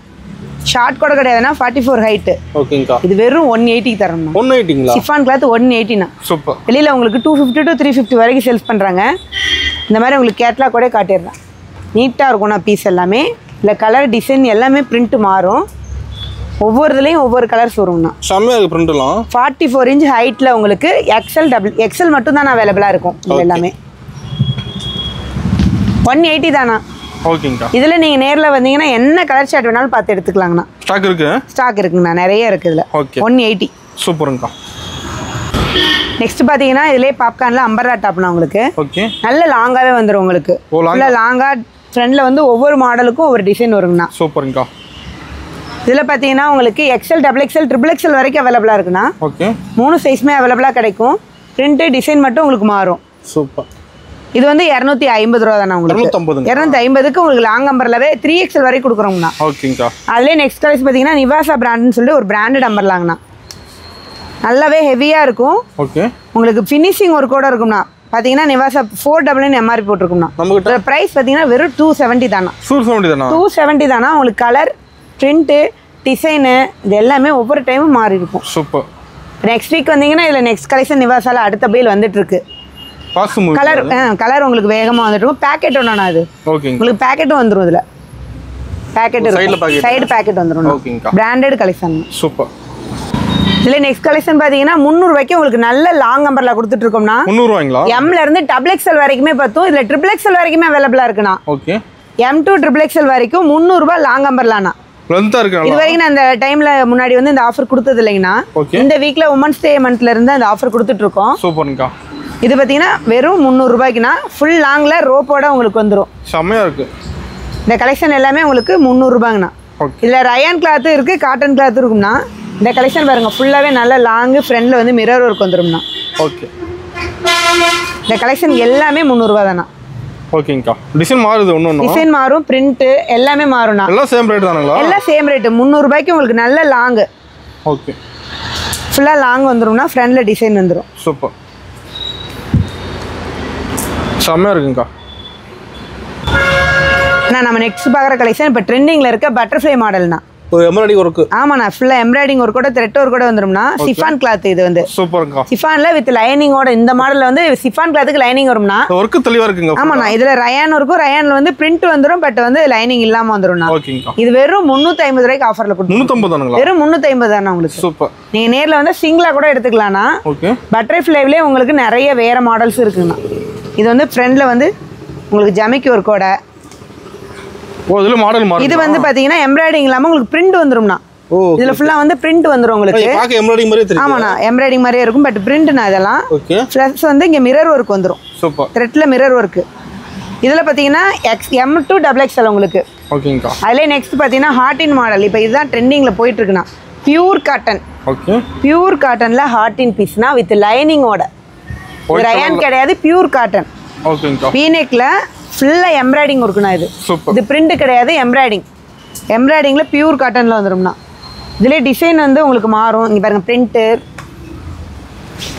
ஷார்ட் கூட கிடையாதுன்னா 44 ஹைட்டு. ஓகேங்கக்கா. இது வெறும் 180 தரணும். 180ங்களா? சிஃபான் கிளாத் 180ண்ணா. சூப்பர். வெளியில் உங்களுக்கு 250 to 350 வரைக்கும் சேல்ஸ் பண்ணுறாங்க. இந்த மாதிரி உங்களுக்கு கேட்லாக் கூட காட்டிடுறேன். நீட்டாக இருக்கும்ண்ணா பீஸ் எல்லாமே. இல்லை கலர் டிசைன் எல்லாமே பிரிண்ட் மாறும். ஒவ்வொரு இதுலேயும் ஒவ்வொரு கலர்ஸ் வரும்ண்ணா. செம்மையாக இருக்குது பிரிண்ட்லாம். 44 இன்ச் ஹைட்டில் உங்களுக்கு XL மட்டும் தான் அவைலபிளாக இருக்கும். இது எல்லாமே 180 தானா. ஓகேங்கக்கா. இதில் நீங்கள் நேரில் வந்தீங்கன்னா என்ன கலர் ஷார்ட் வேணாலும் பார்த்து எடுத்துக்கலாங்கண்ணா. ஸ்டாக் இருக்குது? ஸ்டாக் இருக்குங்கண்ணா, நிறைய இருக்குது இதில். ஓகே. 180. சூப்பருங்கக்கா. நெக்ஸ்ட் பார்த்தீங்கன்னா இதிலே பாப்கார்னில் அம்பர்லா டாப்னா உங்களுக்கு. ஓகே. நல்ல லாங்காகவே வந்துடும் உங்களுக்கு. ஃபுல்லாக லாங்காக ஃப்ரண்டில் வந்து ஒவ்வொரு மாடலுக்கும் ஒவ்வொரு டிசைன் வருங்கண்ணா. சூப்பருங்கக்கா. இதில் பார்த்தீங்கன்னா உங்களுக்கு XL, XXL, XXL வரைக்கும் அவைலபிளாக இருக்குண்ணா. ஓகே. 3 சைஸுமே அவைலபிளாக கிடைக்கும். பிரிண்ட்டு டிசைன் மட்டும் உங்களுக்கு மாறும். சூப்பர். இது வந்து 250 ரூபா தானே உங்களுக்கு. 250க்கு உங்களுக்கு லாங் அம்பர்லாவே 3XL வரைக்கும் கொடுக்குறோங்கண்ணா. ஓகேங்கக்கா. அதுலேயே நெக்ஸ்ட் கலர்ஸ் பார்த்தீங்கன்னா நிவாசா பிராண்டுன்னு சொல்லிட்டு ஒரு பிராண்டட் அம்பர்லாங்கண்ணா. நல்லாவே ஹெவியாக இருக்கும். ஓகே. உங்களுக்கு ஃபினிஷிங் ஒர்க்கோட இருக்கும்ண்ணா. பார்த்தீங்கன்னா நிவாசா 499 MRP போட்டிருக்கும்ண்ணா. நமக்கு ப்ரைஸ் பார்த்தீங்கன்னா வெறும் 270 தானா. 270 தானா. உங்களுக்கு கலர், பிரிண்ட்டு, டிசைனு இது எல்லாமே ஒவ்வொரு டைமும் மாறி இருக்கும். சூப்பர். நெக்ஸ்ட் வீக் வந்தீங்கன்னா இதில் நெக்ஸ்ட் கலெக்ஷன் நிவாசால அடுத்த பேல் வந்துட்டுருக்கு. கலர் உங்களுக்கு வேகமாக வந்துட்டு பேக்கெட் ஒன்றுண்ணா. அது உங்களுக்கு பேக்கெட்டும் வந்துடும். இதில் பேக்கெட் சைடு பேக்கெட் வந்துடும். Branded collection. சூப்பர். இதில் நெக்ஸ்ட் கலெக்ஷன் பார்த்தீங்கன்னா 300 ரூபாய்க்கு உங்களுக்கு நல்ல லாங் அம்பர்லா கொடுத்துட்டு இருக்கோம்னா. 300 ரூபாய்ங்களா? எம்ல இருந்து XXL வரைக்குமே பார்த்தோம். இதில் XXL வரைக்குமே அவைலபிளாக இருக்குண்ணா. ஓகே. M to XXL வரைக்கும் 300 ரூபாய் லாங் அம்பர்லாண்ணா. இது வரைக்கும் நான் அந்த டைம்ல முன்னாடி வந்து இந்த ஆஃபர் கொடுத்தது இல்லைங்கண்ணா. இந்த வீக்ல உமன்ஸ் டே மந்த்ல இருந்து அந்த ஆஃபர் கொடுத்துட்டு இருக்கோம். சூப்பர்ங்கா. இது பார்த்தீங்கன்னா வெறும் 300 ரூபாய்க்குண்ணா. ஃபுல் லாங்ல ரோப்போட உங்களுக்கு வந்துடும். செம்மையா இருக்கு. இந்த கலெக்ஷன் எல்லாமே உங்களுக்கு 300 ரூபாய்ங்கண்ணா. இதில் ரயான் கிளாத்தும் இருக்கு, காட்டன் கிளாத்தும் இருக்கும்ண்ணா. இந்த கலெக்ஷன் பாருங்க ஃபுல்லாவே நல்ல லாங் ஃப்ரண்ட்ல வந்து மிரர் ஒர்க் வந்துரும்ண்ணா. ஓகே. இந்த கலெக்ஷன் எல்லாமே 300 ரூபாய் தானா. ஓகேங்கா. டிசைன் மாறுது, ஒண்ணு டிசைன் மாறும், பிரிண்ட் எல்லாமே மாறும்ண்ணா. எல்லாம் சேம் ரேட் தானங்களா? எல்லாம் சேம் ரேட். 300 ரூபாய்க்கு உங்களுக்கு நல்ல லாங். ஓகே. ஃபுல்லா லாங் வந்துரும்னா, ஃப்ரண்ட்ல டிசைன் வந்துரும். சூப்பர். செம்மையா இருக்குங்கா. நம்ம நெக்ஸ்ட் பார்க்குற கலெக்ஷன் இப்போ ட்ரெண்டிங்கில் இருக்க பட்டர்ஃப்ளை மாடல்னா. Embroidering work. ஆமாண்ணா, ஃபுல்லா எம்ப்ராய்டிங் ஒர்க்கோட த்ரெட் ஒர்க்கோட வந்துரும்னா. சிஃபான் கிளாத் இது வந்து சூப்பர்க்கா. சிஃபான்ல வித் லைனிங்கோட. இந்த மாடல்ல வந்து சிஃபான் கிளாத்துக்கு லைனிங் வரும்னா. ஒர்க் தெளிவா இருக்குங்க. ஆமாண்ணா, இதுல ரயான் இருக்கும். ரயான்ல வந்து பிரிண்ட் வந்துரும், பட் வந்து லைனிங் இல்லாம வந்துரும்னா. ஓகேங்கா. இது வெறும் 350 ரூபாய்க்கு ஆஃபர்ல கொடுத்துருக்கோம். 350 தானுங்களா? வெறும் 350 தானா உங்களுக்கு. சூப்பர். நீங்க நேர்ல வந்து சிங்கிளா கூட எடுத்துக்கலாம்னா. ஓகே. பட்டர்ஃப்ளைவ்லயே உங்களுக்கு நிறைய வேற மாடல்ஸ் இருக்குண்ணா. இது வந்து ஃப்ரண்ட்ல வந்து உங்களுக்கு ஜமிக்கி ஒர்க்கோட. இதுல மாடல் மாறும். இது வந்து பாத்தீங்கன்னா எம்ப்ராய்டிங் இல்லாம உங்களுக்கு பிரிண்ட் வந்துரும்னா. இதுல ஃபுல்லா வந்து பிரிண்ட் வந்துரும் உங்களுக்கு. பாக்க எம்ப்ராய்டிங் மாதிரியே தெரியும். ஆமாண்ணா, எம்ப்ராய்டிங் மாதிரியே இருக்கும், பட் பிரிண்ட்னா இதெல்லாம். ஓகே. ப்ளஸ் வந்து இங்க மிரர் ஒர்க் வந்துரும். சூப்பர். த்ரெட்ல மிரர் ஒர்க். இதுல பாத்தீங்கன்னா M to XXL உங்களுக்கு. ஓகேங்கா. அதுல நெக்ஸ்ட் பாத்தீங்கன்னா ஹார்டின் மாடல். இப்போ இதுதான் ட்ரெண்டிங்ல போயிட்டு இருக்குண்ணா. Pure cotton. ஓகே. பியூர் காட்டன்ல ஹார்டின் பீஸ்னா வித் லைனிங்கோட. ரயான் கிடையாது, பியூர் காட்டன். ஓகேங்கா. வீநெக்ல ஃபுல்லா எம்ப்ராய்டிங் ஒர்க்குண்ணா இது. சூப்பர். இது பிரிண்ட் கிடையாது, எம்ப்ராய்டிங். எம்ப்ராய்டிங்ல பியூர் காட்டன்ல வந்துரும்னா. இதுல டிசைன் வந்து உங்களுக்கு மாறும். இங்க பாருங்க பிரிண்ட்.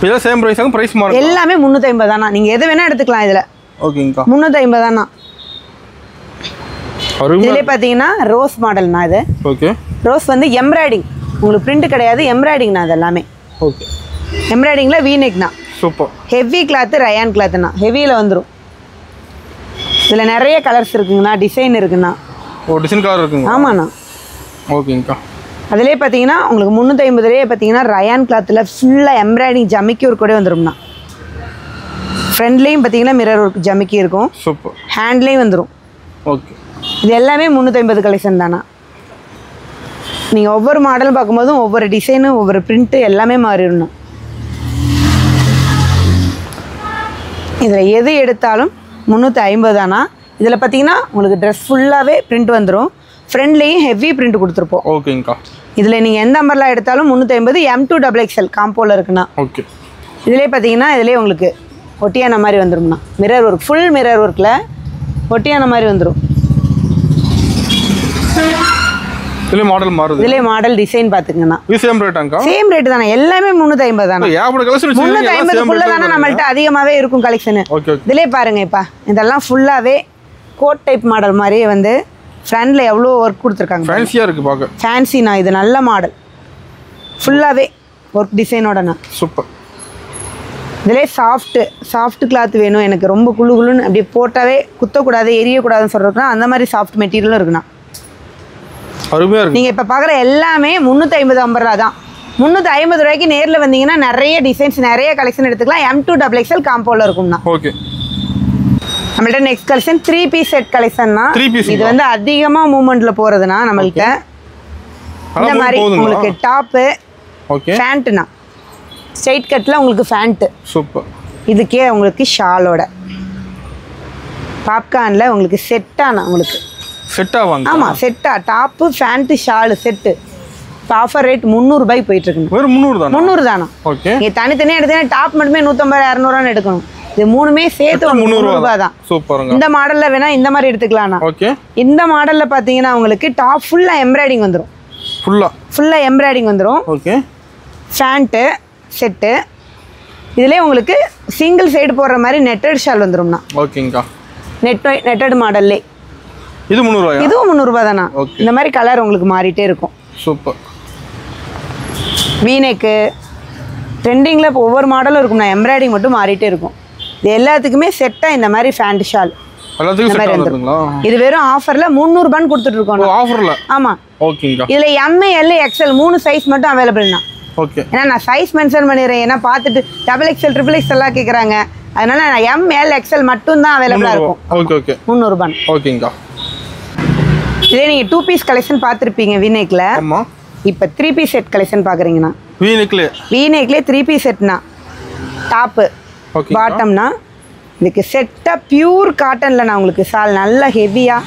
இது சேம் பிரைஸ் ஆகும், பிரைஸ் மாறும். எல்லாமே 350 தானா. நீங்க எது வேணா எடுத்துக்கலாம் இதுல. ஓகேங்கா. 350 தானா. இதுல பாத்தீங்கன்னா ரோஸ் மாடல்னா இது. ஓகே. ரோஸ் வந்து எம்ப்ராய்டிங். உங்களுக்கு பிரிண்ட் கிடையாது, எம்ப்ராய்டிங்னா இது எல்லாமே. ஓகே. எம்ப்ராய்டிங்ல வீநெக்னா. சூப்பர். ஹெவி கிளாத், ரயான் கிளாத்னா. ஹெவியில வந்துரும். இதுல நிறைய கலர்ஸ் இருக்குங்கண்ணா, டிசைன் இருக்குண்ணா. டிசைன் கலர் இருக்குங்க. ஆமாண்ணா. ஓகேங்கா. அதுலேயே பார்த்தீங்கன்னா உங்களுக்கு 350 பார்த்தீங்கன்னா ரயான் கிளாத்தில் ஃபுல்லாக எம்ப்ராய்டிங் ஜமிக்கி ஒர்க் கூட வந்துரும்ண்ணா. ஃப்ரண்ட்லேயும் பார்த்தீங்கன்னா மிரர் ஒர்க் ஜமிக்கி இருக்கும். சூப்பர். ஹேண்ட்லேயும் வந்துடும். ஓகே. இது எல்லாமே 350 கலெக்ஷன் தானா. நீங்கள் ஒவ்வொரு மாடல் பார்க்கும்போதும் ஒவ்வொரு டிசைனு, ஒவ்வொரு பிரிண்ட்டு எல்லாமே மாறிடணும். இதில் எது எடுத்தாலும் 350 தானா. இதில் பார்த்தீங்கன்னா உங்களுக்கு ட்ரெஸ் ஃபுல்லாகவே பிரிண்ட் வந்துடும். ஃப்ரண்ட்லேயும் ஹெவி பிரிண்ட் கொடுத்துருப்போம். ஓகேங்கா. இதில் நீங்கள் எந்த நம்பர்லாம் எடுத்தாலும் 350. M to XXL காம்போவில் இருக்குண்ணா. ஓகே. இதிலே பார்த்தீங்கன்னா இதிலே உங்களுக்கு ஒட்டியான மாதிரி வந்துடும்ண்ணா. மிரர் ஒர்க், ஃபுல் மிரர் ஒர்க்கில் ஒட்டியான மாதிரி வந்துடும். இதிலே மாடல் மாறுது. இதிலே மாடல் டிசைன் பார்த்துக்கங்கண்ணா. இது சேம் ரேட்டாங்கா? சேம் ரேட் தானே. எல்லாமே 350 தானே. 350 தானே நம்மள்ட்ட அதிகமாகவே இருக்கும் கலெக்ஷனு. ஓகே. இதிலே பாருங்க, இப்போ இதெல்லாம் ஃபுல்லாகவே கோட் டைப் மாடல் மாதிரியே வந்து ஃப்ரண்ட்ல எவ்வளோ ஒர்க் கொடுத்துருக்காங்க. ஃபேன்சியாக இருக்குது பார்க்க. ஃபேன்சிண்ணா. இது நல்ல மாடல். ஃபுல்லாகவே ஒர்க் டிசைனோடண்ணா. சூப்பர். இதிலே சாஃப்ட் கிளாத் வேணும் எனக்கு, ரொம்ப குழுன்னு அப்படி போட்டாவே குத்தக்கூடாது, எரியக்கூடாதுன்னு சொல்கிறதுனா அந்த மாதிரி சாஃப்ட் மெட்டீரியலும் இருக்குண்ணா. அருமையாக இருக்கு. நீங்கள் இப்போ பார்க்குற எல்லாமே 350 ரூபா தான். 350 ரூபாய்க்கு நேரில் வந்தீங்கன்னா நிறைய டிசைன்ஸ், நிறைய கலெக்ஷன் எடுத்துக்கலாம். M to XXL காம்போவில் இருக்கும்ண்ணா. ஓகே. நம்மள்ட்ட நெக்ஸ்ட் கலெக்ஷன் 3 பீஸ் செட் கலெக்ஷன்னா. இது வந்து அதிகமாக மூவ்மெண்ட்டில் போகிறதுனா நம்மள்ட்ட இந்த மாதிரி உங்களுக்கு டாப்பு, ஓகே, ஃபேண்ட்டுண்ணா. ஸ்ட்ரைட் கட்டில் உங்களுக்கு ஃபேண்ட்டு. சூப்பர். இதுக்கே உங்களுக்கு ஷாலோட பாப்கார்னில் உங்களுக்கு செட்டானா. உங்களுக்கு செட்டாக வாங்க. ஆமாம், செட்டா. Top, pant, shawl set. இப்போ ஆஃபர் ரேட் 300 ரூபாய்க்கு போயிட்டு இருக்குங்க. வெறும் 300 தானா? 300 தானா. ஓகே. நீங்கள் தனித்தனியாக எடுத்தீங்கன்னா டாப் மட்டுமே 150 200 எடுக்கணும். இது மூணுமே சேர்த்து 300 ரூபா தான். சூப்பருங்க. இந்த மாடலில் வேணா இந்த மாதிரி எடுத்துக்கலாம்ண்ணா. ஓகே. இந்த மாடலில் பார்த்தீங்கன்னா உங்களுக்கு டாப் ஃபுல்லாக எம்ப்ராய்டிங் வந்துடும். ஃபுல்லாக எம்ப்ராய்டிங் வந்துடும். ஓகே. Pant set. இதுலேயே உங்களுக்கு சிங்கிள் சைடு போடுற மாதிரி நெட்டட் ஷால் வந்துடும்ண்ணா. ஓகேங்கா. நெட்டட் மாடல்லே இது 300 ரூபாயா? இதுவும் 300 ரூபா தானா. இந்த மாதிரி கலர் உங்களுக்கு மாறிட்டே இருக்கும். சூப்பர். வீநெக்கு ட்ரெண்டிங்கில் இப்போ ஒவ்வொரு மாடலும் இருக்கும்ண்ணா. எம்ப்ராய்டிங் மட்டும் மாறிட்டே இருக்கும். இது எல்லாத்துக்குமே செட்டாக இந்த மாதிரி ஃபேண்ட் ஷால் எல்லாத்துக்கும் செட் ஆகுதுங்களா? இது வெறும் ஆஃபர்ல 300 ரூபான்னு கொடுத்துட்டு இருக்கோம். ஆஃபர்ல? ஆமா. ஓகேங்கா. இதுல M, L, XL 3 சைஸ் மட்டும் அவைலபிள்னா. ஓகே. ஏன்னா நான் சைஸ் மென்ஷன் பண்ணிடுறேன். ஏன்னா பார்த்துட்டு XXL, XXL எல்லாம் கேட்குறாங்க. அதனால நான் M, L, XL மட்டும் தான் அவைலபிளாக இருக்கும். Okay okay. 300 ரூபாய். ஓகேங்கா. இதே நீங்கள் 2 பீஸ் கலெக்ஷன் பார்த்துருப்பீங்க வீநெக்கில். ஆமாம். இப்போ 3 பீஸ் செட் கலெக்ஷன் பார்க்குறீங்கண்ணா. வீநெக்லேயே 3 பீஸ் செட்னா. டாப்பு, பாட்டம்னா. இதுக்கு செட்டாக பியூர் காட்டனில் நான் உங்களுக்கு சால் நல்லா ஹெவியாக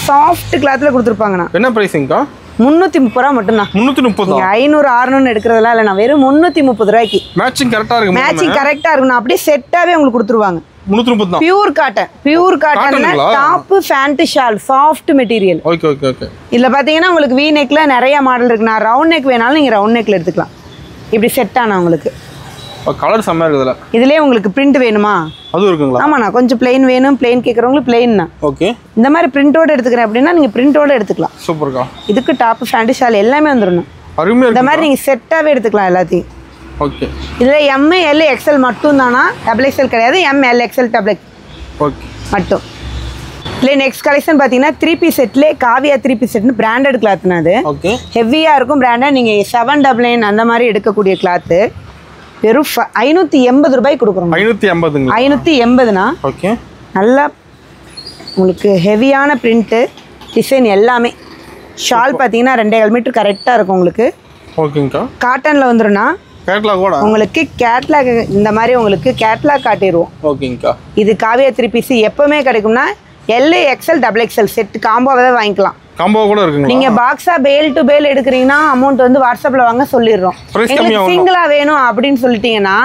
சாஃப்ட் கிளாத்தில் கொடுத்துருப்பாங்கண்ணா. என்ன ப்ரைஸிங்கா? 330 ரூபா மட்டும்தான். 330. 500 600 எடுக்கிறதெல்லாம் இல்லை. நான் வெறும் 330 ரூபாய்க்கு. மேட்சிங் கரெக்டாக இருக்கு. மேட்சிங் கரெக்டாக இருக்கும். அப்படியே செட்டாகவே உங்களுக்கு கொடுத்துருவாங்க. 330 தான். Pure cotton. பியூர் காட்டன்ல top, pant, shawl soft material. Okay okay okay. இதில் பார்த்தீங்கன்னா உங்களுக்கு வீ நெக்கில் நிறைய மாடல் இருக்குண்ணா. ரவுண்ட் நெக் வேணாலும் நீங்கள் ரவுண்ட் நெக்கில் எடுத்துக்கலாம். இப்படி செட்டானா உங்களுக்கு கலர் செம்ம இருக்குதுல. இதுலயே உங்களுக்கு பிரிண்ட் வேணுமா? அது இருக்குங்களா? ஆமாண்ணா, கொஞ்சம் பிளைன் வேணும், பிளைன் கேட்குறவங்களுக்கு பிளைன்னா. ஓகே. இந்த மாதிரி பிரிண்டோட எடுத்துக்கிறேன் அப்படின்னா நீங்கள் பிரிண்டோட எடுத்துக்கலாம். சூப்பர்க்கா. இதுக்கு டாப் ஃபேண்ட் ஷால் எல்லாமே வந்துடணும். அருமையாக இந்த மாதிரி நீங்கள் செட்டாகவே எடுத்துக்கலாம் எல்லாத்தையும். ஓகே. இதில் எம் எல் எக்ஸ்எல் மட்டும் தானா, டபுள் எக்ஸ்எல் கிடையாது. M L XL double okay மட்டும். இல்லை நெக்ஸ்ட் கலெக்ஷன் பார்த்தீங்கன்னா 3 செட்லேயே காவியா 3 செட்னு பிராண்டட் கிளாத்னா அது. ஓகே. ஹெவியாக இருக்கும் பிராண்டாக. நீங்கள் 799 அந்த மாதிரி எடுக்கக்கூடிய கிளாத்து வெறும் 580 ரூபாய்க்கு கொடுக்குறோம். 580ங்களா? 580னா. ஓகே. நல்லா உங்களுக்கு ஹெவியான பிரிண்ட்டு டிசைன் எல்லாமே. ஷால் பார்த்தீங்கன்னா 2.5 மீட்டர் கரெக்டாக இருக்கும் உங்களுக்கு. ஓகேங்கக்கா. காட்டனில் வந்துடும்னா கேட்லாக் கூட உங்களுக்கு கேட்லாக் இந்த மாதிரி உங்களுக்கு கேட்லாக் காட்டிடுவோம். ஓகேங்கக்கா. இது காவியா 3 பீஸ் எப்போவுமே கிடைக்கும்னா L XL double XL set காம்போவை தான் வாங்கிக்கலாம். காம்போ கூட இருக்குங்களா? நீங்கள் பாக்ஸா பேல் டு பேல் எடுக்கிறீங்கன்னா அமௌண்ட் வந்து வாட்ஸ்அப்பில் வாங்க சொல்லிடுறோம். எங்களுக்கு சிங்கிளாக வேணும் அப்படின்னு சொல்லிட்டீங்கன்னா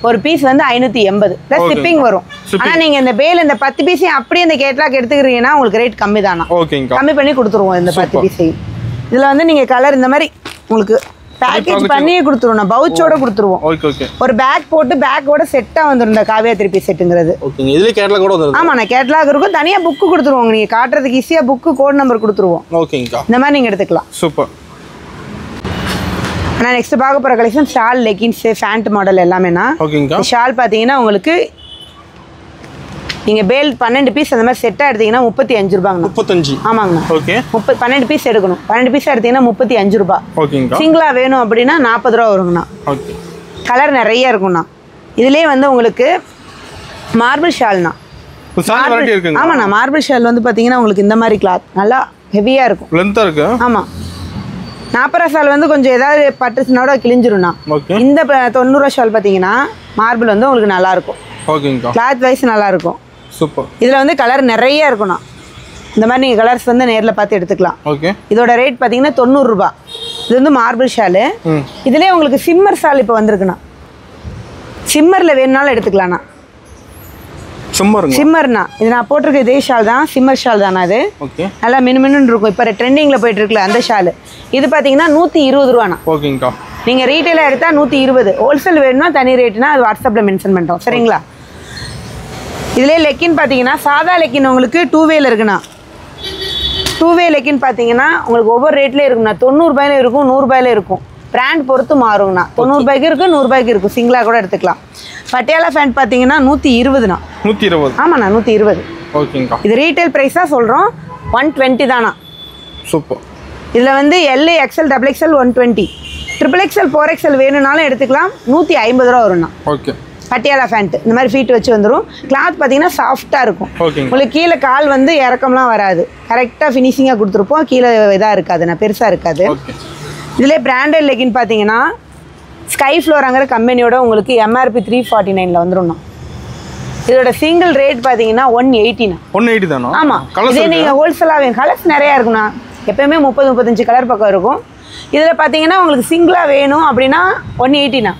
ஒரு பீஸ் வந்து 580 ப்ளஸ் ஷிப்பிங் வரும். ஆனால் நீங்கள் இந்த பேல் இந்த 10 பீஸையும் அப்படியே இந்த கேட்லாக் எடுத்துக்கிறீங்கன்னா உங்களுக்கு ரேட் கம்மி தானா. ஓகேங்கக்கா. கம்மி பண்ணி கொடுத்துருவோம் இந்த 10 பீஸையும். இதில் வந்து நீங்கள் கலர் இந்த மாதிரி உங்களுக்கு பேக்கேஜ் பண்ணியே கொடுத்துருவோம். நான் பவுச்சோட கொடுத்துருவோம். Okay okay. ஒரு பேக் போட்டு பேக்கோட செட்டாக வந்துடும் இந்த காவியா 3 பீஸ் செட்டுங்கிறது. ஓகேங்க. இதுலேயே கேட்லாக் கூட வந்துடும். ஆமாம், நான் கேட்லாக் இருக்கும். தனியாக புக்கு கொடுத்துருவோங்க. நீங்கள் காட்டுறதுக்கு ஈஸியாக புக்கு கோட் நம்பர் கொடுத்துருவோம். ஓகேங்கக்கா. இந்த மாதிரி நீங்கள் எடுத்துக்கலாம். சூப்பர். நான் நெக்ஸ்ட் பார்க்க போகிற collection shawl leggings pant model எல்லாமேனா. ஓகேங்கக்கா. ஷால் பார்த்தீங்கன்னா உங்களுக்கு நீங்கள் பேல் 12 பீஸ் அந்த மாதிரி செட்டாக எடுத்தீங்கன்னா 35 ரூபாங்கண்ணா. 35? ஆமாங்கண்ணா. ஓகே. 12 பீஸ் எடுக்கணும். 12 பீஸ் எடுத்தீங்கன்னா 35 ரூபா. ஓகேங்கக்கா. சிங்கிளாக வேணும் அப்படின்னா 40 ரூபா வருங்கண்ணா. ஓகே. கலர் நிறைய இருக்கும்ண்ணா. இதுலேயே வந்து உங்களுக்கு மார்பிள் ஷால்ண்ணா. ஆமாண்ணா, மார்பிள் ஷால் வந்து பார்த்தீங்கன்னா உங்களுக்கு இந்த மாதிரி கிளாத் நல்லா ஹெவியாக இருக்கும், லென்த்தாக இருக்கு. ஆமாம், 40 ரூபா ஷால் வந்து கொஞ்சம் ஏதாவது பட்டுச்சுனோட கிழிஞ்சிரும்ண்ணா. இந்த 90 ரூபா ஷால் பார்த்தீங்கன்னா மார்பிள் வந்து உங்களுக்கு நல்லாயிருக்கும். ஓகேங்கக்கா. கிளாத் வைஸ் நல்லாயிருக்கும். சூப்பர். இதில் வந்து கலர் நிறைய இருக்குண்ணா. இந்த மாதிரி நீங்கள் கலர்ஸ் வந்து நேரில் பார்த்து எடுத்துக்கலாம். ஓகே. இதோட ரேட் பார்த்தீங்கன்னா 90 ரூபா. இது வந்து மார்பிள் ஷாலு. இதுலேயே உங்களுக்கு சிம்மர் ஷால் இப்போ வந்திருக்குண்ணா. சிம்மரில் வேணுனாலும் எடுத்துக்கலாண்ணா. சிம்மர்ண்ணா இது நான் போட்டிருக்க இதே ஷால் தான், சிம்மர் ஷால் தானே அது. ஓகே. நல்லா மினுமின்னு இருக்கும். இப்போ ட்ரெண்டிங்கில் போயிட்டு இருக்குல்ல அந்த ஷாலு. இது பார்த்தீங்கன்னா 120 ரூபாண்ணா. ஓகேங்கக்கா. நீங்கள் ரீட்டெயிலாக எடுத்தால் 120. ஹோல்சேல் வேணும்னா தனி ரேட்டுனா அது வாட்ஸ்அப்பில் மென்ஷன் பண்ணிட்டோம். சரிங்களா? இதிலே லெக்கின் பார்த்தீங்கன்னா சாதா லெக்கின் உங்களுக்கு 2 வேல இருக்குண்ணா. 2 வே லெக்கின் பார்த்தீங்கன்னா உங்களுக்கு ஒவ்வொரு ரேட்லேயே இருக்குண்ணா. 90 ரூபாயில இருக்கும், 100 ரூபாயில இருக்கும். பிராண்ட் பொறுத்து மாறுங்கண்ணா. 90 ரூபாய்க்கு இருக்குது, 100 ரூபாய்க்கு இருக்கும். சிங்கிளாக கூட எடுத்துக்கலாம். பட்டியாலா ஃபேண்ட் பார்த்தீங்கன்னா 120ண்ணா. 120? ஆமாண்ணா, 120. ஓகேங்கக்கா. இது ரீட்டைல் ப்ரைஸாக சொல்கிறோம். 120 தானா. சூப்பர். இதில் வந்து L XL double XL 120, triple XL 4XL வேணும்னாலும் எடுத்துக்கலாம். 150 ரூபா வரும்ண்ணா. ஓகே. பட்டியாலா ஃபேண்ட் இந்த மாதிரி ஃபீட் வச்சு வந்துடும். கிளாத் பார்த்தீங்கன்னா சாஃப்டாக இருக்கும். உங்களுக்கு கீழே கால் வந்து இறக்கம்லாம் வராது. கரெக்டாக ஃபினிஷிங்காக கொடுத்துருப்போம். கீழே இதாக இருக்காதுண்ணா, பெருசாக இருக்காது. இதிலே பிராண்டட் லெகின் பார்த்தீங்கன்னா ஸ்கை ஃப்ளோராங்கிற கம்பெனியோட உங்களுக்கு MRP 349 வந்துடும்ண்ணா. இதோட சிங்கிள் ரேட் பார்த்தீங்கன்னா 180ண்ணா. 180 தானா? ஆமாம். இதே நீங்கள் ஹோல்சேலாக வேணும். கலர்ஸ் நிறையா இருக்குண்ணா. எப்போயுமே 30-35 கலர் பக்கம் இருக்கும். இதில் பார்த்தீங்கன்னா உங்களுக்கு சிங்கிளாக வேணும் அப்படின்னா 180ண்ணா.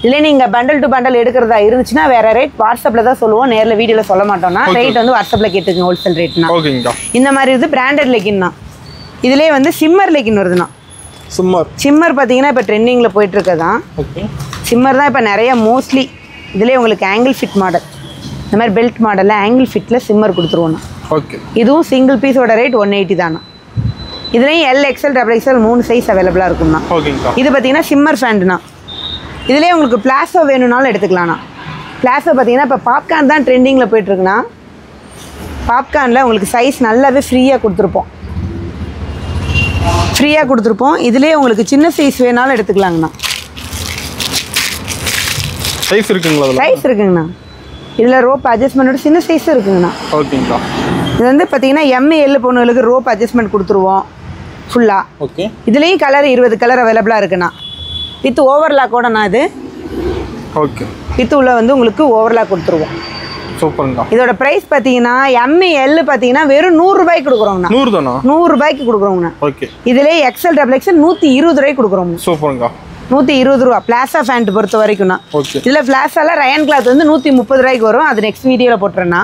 இல்லை நீங்கள் பண்டல் டு பண்டல் எடுக்கிறதா இருந்துச்சுன்னா வேறு ரேட் வாட்ஸ்அப்பில் தான் சொல்லுவோம். நேரில் வீடியோவில் சொல்ல மாட்டோம்னா ரேட் வந்து வாட்ஸ்அப்பில் கேட்டுக்குங்க. ஹோல்சேல் ரேட்னா. ஓகேங்கக்கா. இந்த மாதிரி இது பிராண்டட் லெகின்னா. இதிலே வந்து சிம்மர் லெகின் வருதுண்ணா. சிம்மர் பார்த்தீங்கன்னா இப்போ ட்ரெண்டிங்கில் போயிட்டுருக்கதான். ஓகே. சிம்மர் தான் இப்போ நிறைய மோஸ்ட்லி. இதிலே உங்களுக்கு ஆங்கிள் ஃபிட் மாடல், இந்த மாதிரி பெல்ட் மாடலில் ஆங்கிள் ஃபிட்டில் சிம்மர் கொடுத்துருவோண்ணா. ஓகே. இதுவும் சிங்கிள் பீஸோட ரேட் 180 தானா. இதுலேயும் L XL double XL 3 size அவைலபிளாக இருக்கும்ண்ணா. ஓகேங்கக்கா. இது பார்த்தீங்கன்னா சிம்மர் ஃபேண்ட்ண்ணா. இதுலேயே உங்களுக்கு பிளாஸோ வேணும்னாலும் எடுத்துக்கலாம்ண்ணா. பிளாஸோ பார்த்தீங்கன்னா இப்போ பாப்கார்ன் தான் ட்ரெண்டிங்கில் போயிட்டுருக்குண்ணா. பாப்கார்னில் உங்களுக்கு சைஸ் நல்லாவே ஃப்ரீயாக கொடுத்துருப்போம். இதுலேயே உங்களுக்கு சின்ன சைஸ் வேணாலும் எடுத்துக்கலாங்கண்ணா. சைஸ் இருக்குங்கண்ணா. இதில் ரோப் அட்ஜஸ்ட்மெண்ட்டோட சின்ன சைஸும் இருக்குங்கண்ணா. ஓகேங்கண்ணா. இது வந்து பார்த்தீங்கன்னா ML பொண்ணுங்களுக்கு ரோப் அட்ஜஸ்ட்மெண்ட் கொடுத்துருவோம் ஃபுல்லாக. ஓகே. இதுலேயும் கலர் 20 கலர் அவைலபிளாக இருக்குண்ணா. வித் ஓவர்லாக்கோடண்ணா இது. ஓகே. வித் உள்ள வந்து உங்களுக்கு ஓவர்லாக் கொடுத்துருவோம். சூப்பருங்கண்ணா. இதோட ப்ரைஸ் பார்த்தீங்கன்னா ML பார்த்தீங்கன்னா வெறும் 100 ரூபாய்க்கு கொடுக்குறோங்கண்ணா. 100 தானா? 100 ரூபாய்க்கு கொடுக்குறோங்கண்ணா. ஓகே. இதிலே எக்ஸ்எல் டபுள் எக்ஸ்எல் 120 ரூபாய்க்கு கொடுக்குறோங்க. சூப்பருங்கண்ணா. 120 ரூபா பிளாஸா ஃபேண்ட் பொறுத்த வரைக்கும்ண்ணா. ஓகே. இதில் பிளாஸால ரயன் கிளாத் வந்து 130 ரூபாய்க்கு வரும். அது நெக்ஸ்ட் வீடியோவில் போட்டுறேண்ணா.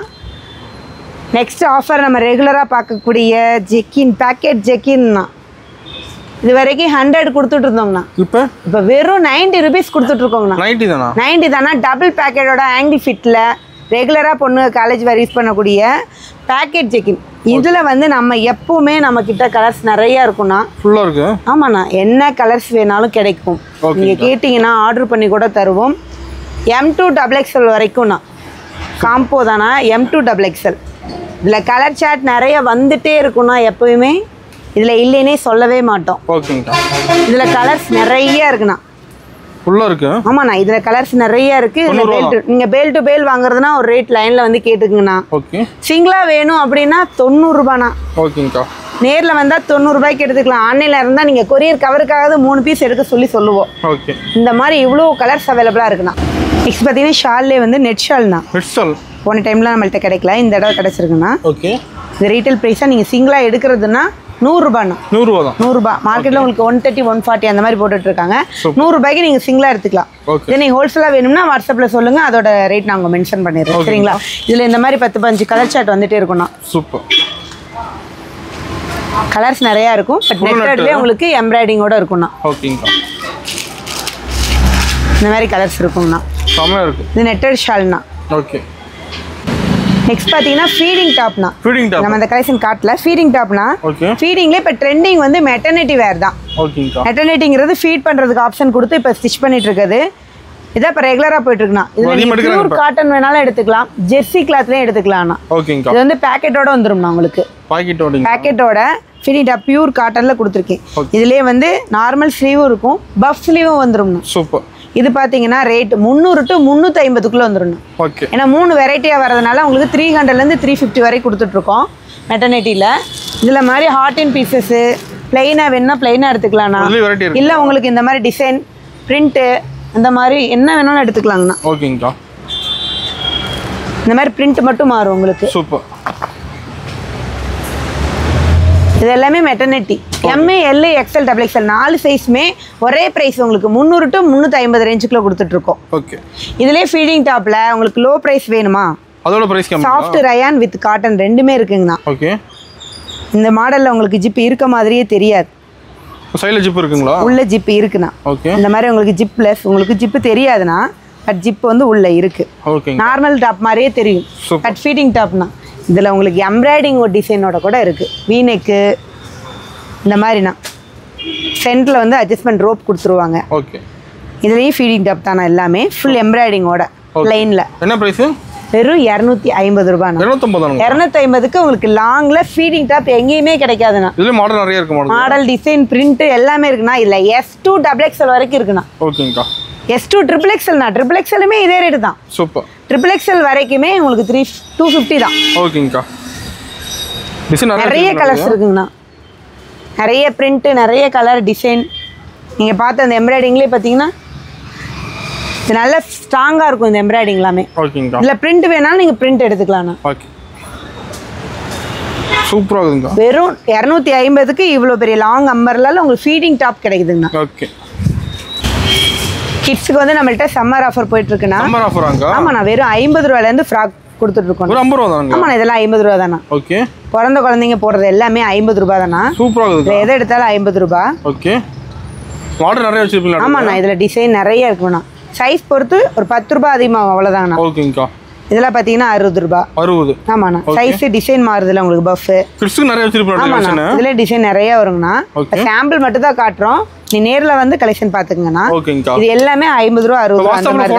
நெக்ஸ்ட் ஆஃபர் நம்ம ரெகுலராக பார்க்கக்கூடிய ஜெக்கின் பேக்கெட் ஜெக்கின்னா. இது வரைக்கும் 100 கொடுத்துட்டு இருந்தோங்கண்ணா. இப்போ வெறும் 90 rupees கொடுத்துட்டு இருக்கோங்கண்ணா. 90 தானா? டபுள் பேக்கெட்டோட ஆங்கிள் ஃபிட்டில் ரெகுலராக பொண்ணு காலேஜ் வேறு யூஸ் பண்ணக்கூடிய பேக்கெட் செக்கின். இதில் வந்து நம்ம எப்பவுமே நம்ம கிட்ட கலர்ஸ் நிறையா இருக்கும்ண்ணா. ஃபுல்லாக இருக்கு. ஆமாண்ணா, என்ன கலர்ஸ் வேணாலும் கிடைக்கும். நீங்கள் கேட்டிங்கன்னா ஆர்டர் பண்ணி கூட தருவோம். M2XXL வரைக்கும்ண்ணா காம்போ தானா. M2XXL இதில் கலர் சார்ட் நிறைய வந்துட்டே இருக்கும்ண்ணா. எப்போயுமே இதில் இல்லைன்னே சொல்லவே மாட்டோம். ஓகேங்கக்கா. இதில் கலர்ஸ் நிறைய இருக்குண்ணா. ஃபுல்லாக இருக்கு. ஆமாண்ணா, இதில் கலர்ஸ் நிறைய இருக்குது. இதில் நீங்கள் பேல் டு பேல் வாங்குறதுனா ஒரு ரேட் லைனில் வந்து கேட்டுக்குங்கண்ணா. ஓகே. சிங்கிளாக வேணும் அப்படின்னா 90 ரூபாண்ணா. ஓகேங்கக்கா. நேரில் வந்தால் 90 ரூபாய்க்கு எடுத்துக்கலாம். ஆன்லைனில் இருந்தால் நீங்கள் கொரியர் கவருக்காவது 3 பீஸ் எடுக்க சொல்லுவோம். ஓகே. இந்த மாதிரி இவ்வளோ கலர்ஸ் அவைலபிளாக இருக்குண்ணா. நெக்ஸ்ட் பார்த்தீங்கன்னா ஷால்லே வந்து நெட் ஷால்ண்ணா. நெட் ஷால் போன டைம்லாம் நம்மள்கிட்ட கிடைக்கல, இந்த தடவை கிடச்சிருக்குண்ணா. ஓகே. இந்த ரீட்டைல் ப்ரைஸாக நீங்கள் சிங்கிளாக எடுக்கிறதுனா 100 ரூபாண்ணா. 100 ரூபா தான். 100 ரூபா. மார்க்கெட்டில் உங்களுக்கு 130 140 அந்த மாதிரி போட்டுட்ருக்காங்க. 100 ரூபாய்க்கு நீங்கள் சிங்கிளாக எடுத்துக்கலாம். இதே நீங்கள் ஹோல்சேலாக வேணும்னா வாட்ஸ்அப்பில் சொல்லுங்கள், அதோட ரேட் நாங்கள் மென்ஷன் பண்ணிடுறோம். சரிங்களா? இதில் இந்த மாதிரி 10-15 கலர் சார்ட் வந்துட்டே இருக்கும்ண்ணா. சூப்பர். கலர்ஸ் நிறையா இருக்கும். பட் நெட்டட்லேயே உங்களுக்கு எம்ப்ராய்டிங்கோட இருக்கும்ண்ணா. ஓகேங்கக்கா. இந்த மாதிரி கலர்ஸ் இருக்குங்கண்ணா. செம்மையாக இருக்கு. இது நெட்டட் ஷால்ண்ணா. ஓகே. நெக்ஸ்ட் பார்த்தீங்கன்னா ஃபீடிங் டாப்னா. ஃபீடிங் டாப் நம்ம அந்த கலெக்ஷன் காட்டல. ஃபீடிங் டாப்னா ஃபீடிங்லேயே இப்போ ட்ரெண்டிங் வந்து மெட்டர்னிட்டி வேர் தான். ஓகேங்கக்கா. மெட்டர்னிட்டிங்கிறது ஃபீட் பண்ணுறதுக்கு ஆப்ஷன் கொடுத்து இப்போ ஸ்டிச் பண்ணிட்டு இருக்குது. இதான் இப்போ ரெகுலராக போயிட்டு இருக்குண்ணா. இதில் பியூர் காட்டன் வேணாலும் எடுத்துக்கலாம், ஜெர்சி கிளாத்லேயும் எடுத்துக்கலாம்ண்ணா. ஓகேங்கக்கா. இது வந்து பேக்கெட்டோட வந்துடும்ண்ணா உங்களுக்கு. பேக்கெட்டோட ஃபீடிங் டாப் பியூர் காட்டனில் கொடுத்துருக்கேன். இதுலேயே வந்து நார்மல் ஸ்லீவும் இருக்கும், பஃப் ஸ்லீவும் வந்துடும்ண்ணா. சூப்பர். இது பார்த்தீங்கன்னா ரேட் 300 to 350 வந்துடும். ஓகே. ஏன்னா 3 வெரைட்டியாக வரதுனால உங்களுக்கு 300 to 350 வரை கொடுத்துட்ருக்கோம் மெட்டர்னிட்டியில். இதில் மாதிரி ஹாட் இன் பீசஸ்ஸு பிளெயினாக வேணும்னா பிளெயினாக எடுத்துக்கலாம்ண்ணா. இல்லை உங்களுக்கு இந்த மாதிரி டிசைன் பிரிண்ட்டு அந்த மாதிரி என்ன வேணாலும் எடுத்துக்கலாங்கண்ணா. ஓகேங்கக்கா. இந்த மாதிரி பிரிண்ட் மட்டும் மாறும் உங்களுக்கு. சூப்பர். இது எல்லாமே maternity. MA L XL XXL 4 சைஸுமே ஒரே ப்ரைஸ் உங்களுக்கு 300 to 350 ரேஞ்சுக்குள்ள கொடுத்துட்ருக்கோம். ஓகே. இதுலேயே ஃபீடிங் டாப்பில் உங்களுக்கு லோ ப்ரைஸ் வேணுமா, அதோட ப்ரைஸ் கம்மி. சாஃப்ட் ரயான் வித் காட்டன் ரெண்டுமே இருக்குங்கண்ணா. ஓகே. இந்த மாடலில் உங்களுக்கு ஜிப் இருக்க மாதிரியே தெரியாது. சைடில் ஜிப் இருக்குங்களா? உள்ள ஜிப் இருக்குண்ணா. ஓகே. இந்த மாதிரி உங்களுக்கு ஜிப் ப்ளஸ் உங்களுக்கு ஜிப்பு தெரியாதுண்ணா. பட் ஜிப் வந்து உள்ளே இருக்குது. ஓகே. நார்மல் டாப் மாதிரியே தெரியும். பட் ஃபீடிங் டாப்னா இதில் உங்களுக்கு எம்ப்ராய்டிங் ஒரு டிசைனோட கூட இருக்குது. வீனெக்கு இந்த மாதிரிண்ணா. சென்டரில் வந்து அட்ஜஸ்ட்மெண்ட் ரோப் கொடுத்துருவாங்க. ஓகே. இதுலேயும் ஃபீடிங் டாப் தானே எல்லாமே ஃபுல் எம்ப்ராய்டிங்கோட ப்ளைனில். என்ன ப்ரைஸு? வெறும் 250 ரூபாய். 250க்கு உங்களுக்கு லாங்கில் ஃபீடிங் டாப் எங்கேயுமே கிடைக்காதுண்ணா. இதில் மாடல் நிறைய இருக்கு. மாடல் டிசைன் பிரிண்ட் எல்லாமே இருக்குண்ணா. இதில் S2XXL வரைக்கும் இருக்குண்ணா. ஓகேங்கக்கா. S2XXLண்ணா. XXLமே இதே ரேட்டு தான். சூப்பர். XXL வரைக்குமே உங்களுக்கு 250 தான். ஓகேங்கக்கா. நிறைய கலர்ஸ் இருக்குங்கண்ணா. நிறைய பிரிண்ட்டு, நிறைய கலர் டிசைன். நீங்கள் பார்த்த அந்த எம்ப்ராய்டிங்லேயே பார்த்தீங்கன்னா இது நல்ல ஸ்ட்ராங்காக இருக்கும். இந்த எம்ப்ராய்டிங் எல்லாமே. ஓகேங்கக்கா. இல்லை பிரிண்ட் வேணாலும் நீங்கள் பிரிண்ட் எடுத்துக்கலாம்ண்ணா. ஓகே. சூப்பராக இருக்குங்க. வெறும் 250க்கு இவ்வளோ பெரிய லாங் அம்பர்லால உங்களுக்கு ஃபீடிங் டாப் கிடைக்குதுங்கண்ணா. ஓகே. கிட்ஸுக்கு வந்து நம்மள்ட்ட சம்மர் ஆஃபர் போயிட்டு இருக்குண்ணா. சம்மர் ஆஃபராங்க? ஆமாண்ணா. வெறும் 50 ரூபாயிலேருந்து ஃப்ராக் கொடுத்துட்ருக்கோம். 50 ரூபா தாங்க? ஆமாண்ணா, இதெல்லாம் 50 ரூபா தானா. ஓகே. பிறந்த குழந்தைங்க போடுறது எல்லாமே 50 ரூபா தானா. சூப்பராக இருக்குது. எதை எடுத்தாலும் 50 ரூபா. ஓகே. மாடல் நிறைய வச்சிருப்பீங்களா? ஆமாண்ணா, இதில் டிசைன் நிறைய இருக்குண்ணா. சைஸ் பொறுத்து ஒரு 10 ரூபா அதிகமாகும், அவ்வளோதாங்கண்ணா. ஓகேங்கக்கா. இதெல்லாம் பார்த்தீங்கன்னா 60 ரூபா. 60. ஆமாண்ணா. சைஸ் டிசைன் மாறுதுல உங்களுக்கு பஃப். கிட்ஸுக்கு நிறைய வச்சிருப்பீங்க. ஆமாண்ணா, இதில் டிசைன் நிறைய வருங்கண்ணா. சாம்பிள் மட்டும் தான் காட்டுறோம். நீ நேரில் வந்து கலெக்ஷன் பார்த்துக்கங்கண்ணா. ஓகேங்கக்கா. இது எல்லாமே 50 ரூபா 60 ரூபா அந்த மாதிரி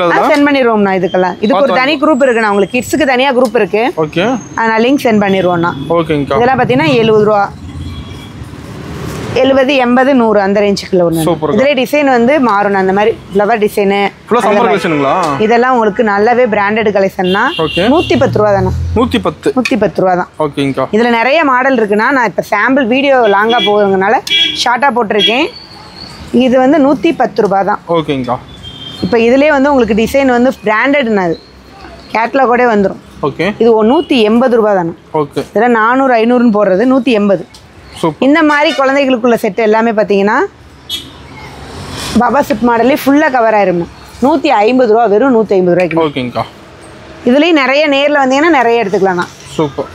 தான். சென்ட் பண்ணிடுவோம்ண்ணா. இதுக்கெல்லாம் இதுக்கு ஒரு தனி குரூப் இருக்குண்ணா. உங்களுக்கு கிட்ஸுக்கு தனியாக குரூப் இருக்கு. ஓகே. நான் லிங்க் சென்ட் பண்ணிடுவோம்ண்ணா. ஓகேங்கக்கா. இதெல்லாம் பார்த்தீங்கன்னா 70 ரூபா, 70, 80, 100 அந்த ரேஞ்சுக்குள்ள ஒன்று. இதுலேயே டிசைன் வந்து மாறும். அந்த மாதிரி ஃப்ளவர் டிசைனு இதெல்லாம் உங்களுக்கு நல்லாவே பிராண்டட் கலெக்ஷன்னா 110 ரூபா தானே. 110 ரூபா தான். ஓகேங்கக்கா. இதில் நிறைய மாடல் இருக்குண்ணா. நான் இப்போ சாம்பிள் வீடியோ லாங்காக போகிறதுனால ஷார்ட்டாக போட்டிருக்கேன். இது வந்து 110 ரூபா தான். ஓகேங்கக்கா. இப்போ இதுலேயே வந்து உங்களுக்கு டிசைன் வந்து பிராண்டட்னா அது கேட்லாகோட வந்துடும். ஓகே. இது 180 ரூபா தானே. ஓகே. இதெல்லாம் 400, 500ன்னு போடுறது 180. இந்த மாதிரி குழந்தைகளுக்குள்ள செட்டு எல்லாமே பார்த்தீங்கன்னா பாபா செட் மாடலே ஃபுல்லாக கவர் ஆயிரும்ண்ணா. 150 ரூபா. வெறும் 150 ரூபாய்க்கு. ஓகேங்கக்கா. இதுலேயும் நிறைய நேரில் வந்தீங்கன்னா நிறைய எடுத்துக்கலாம்ண்ணா. சூப்பர்.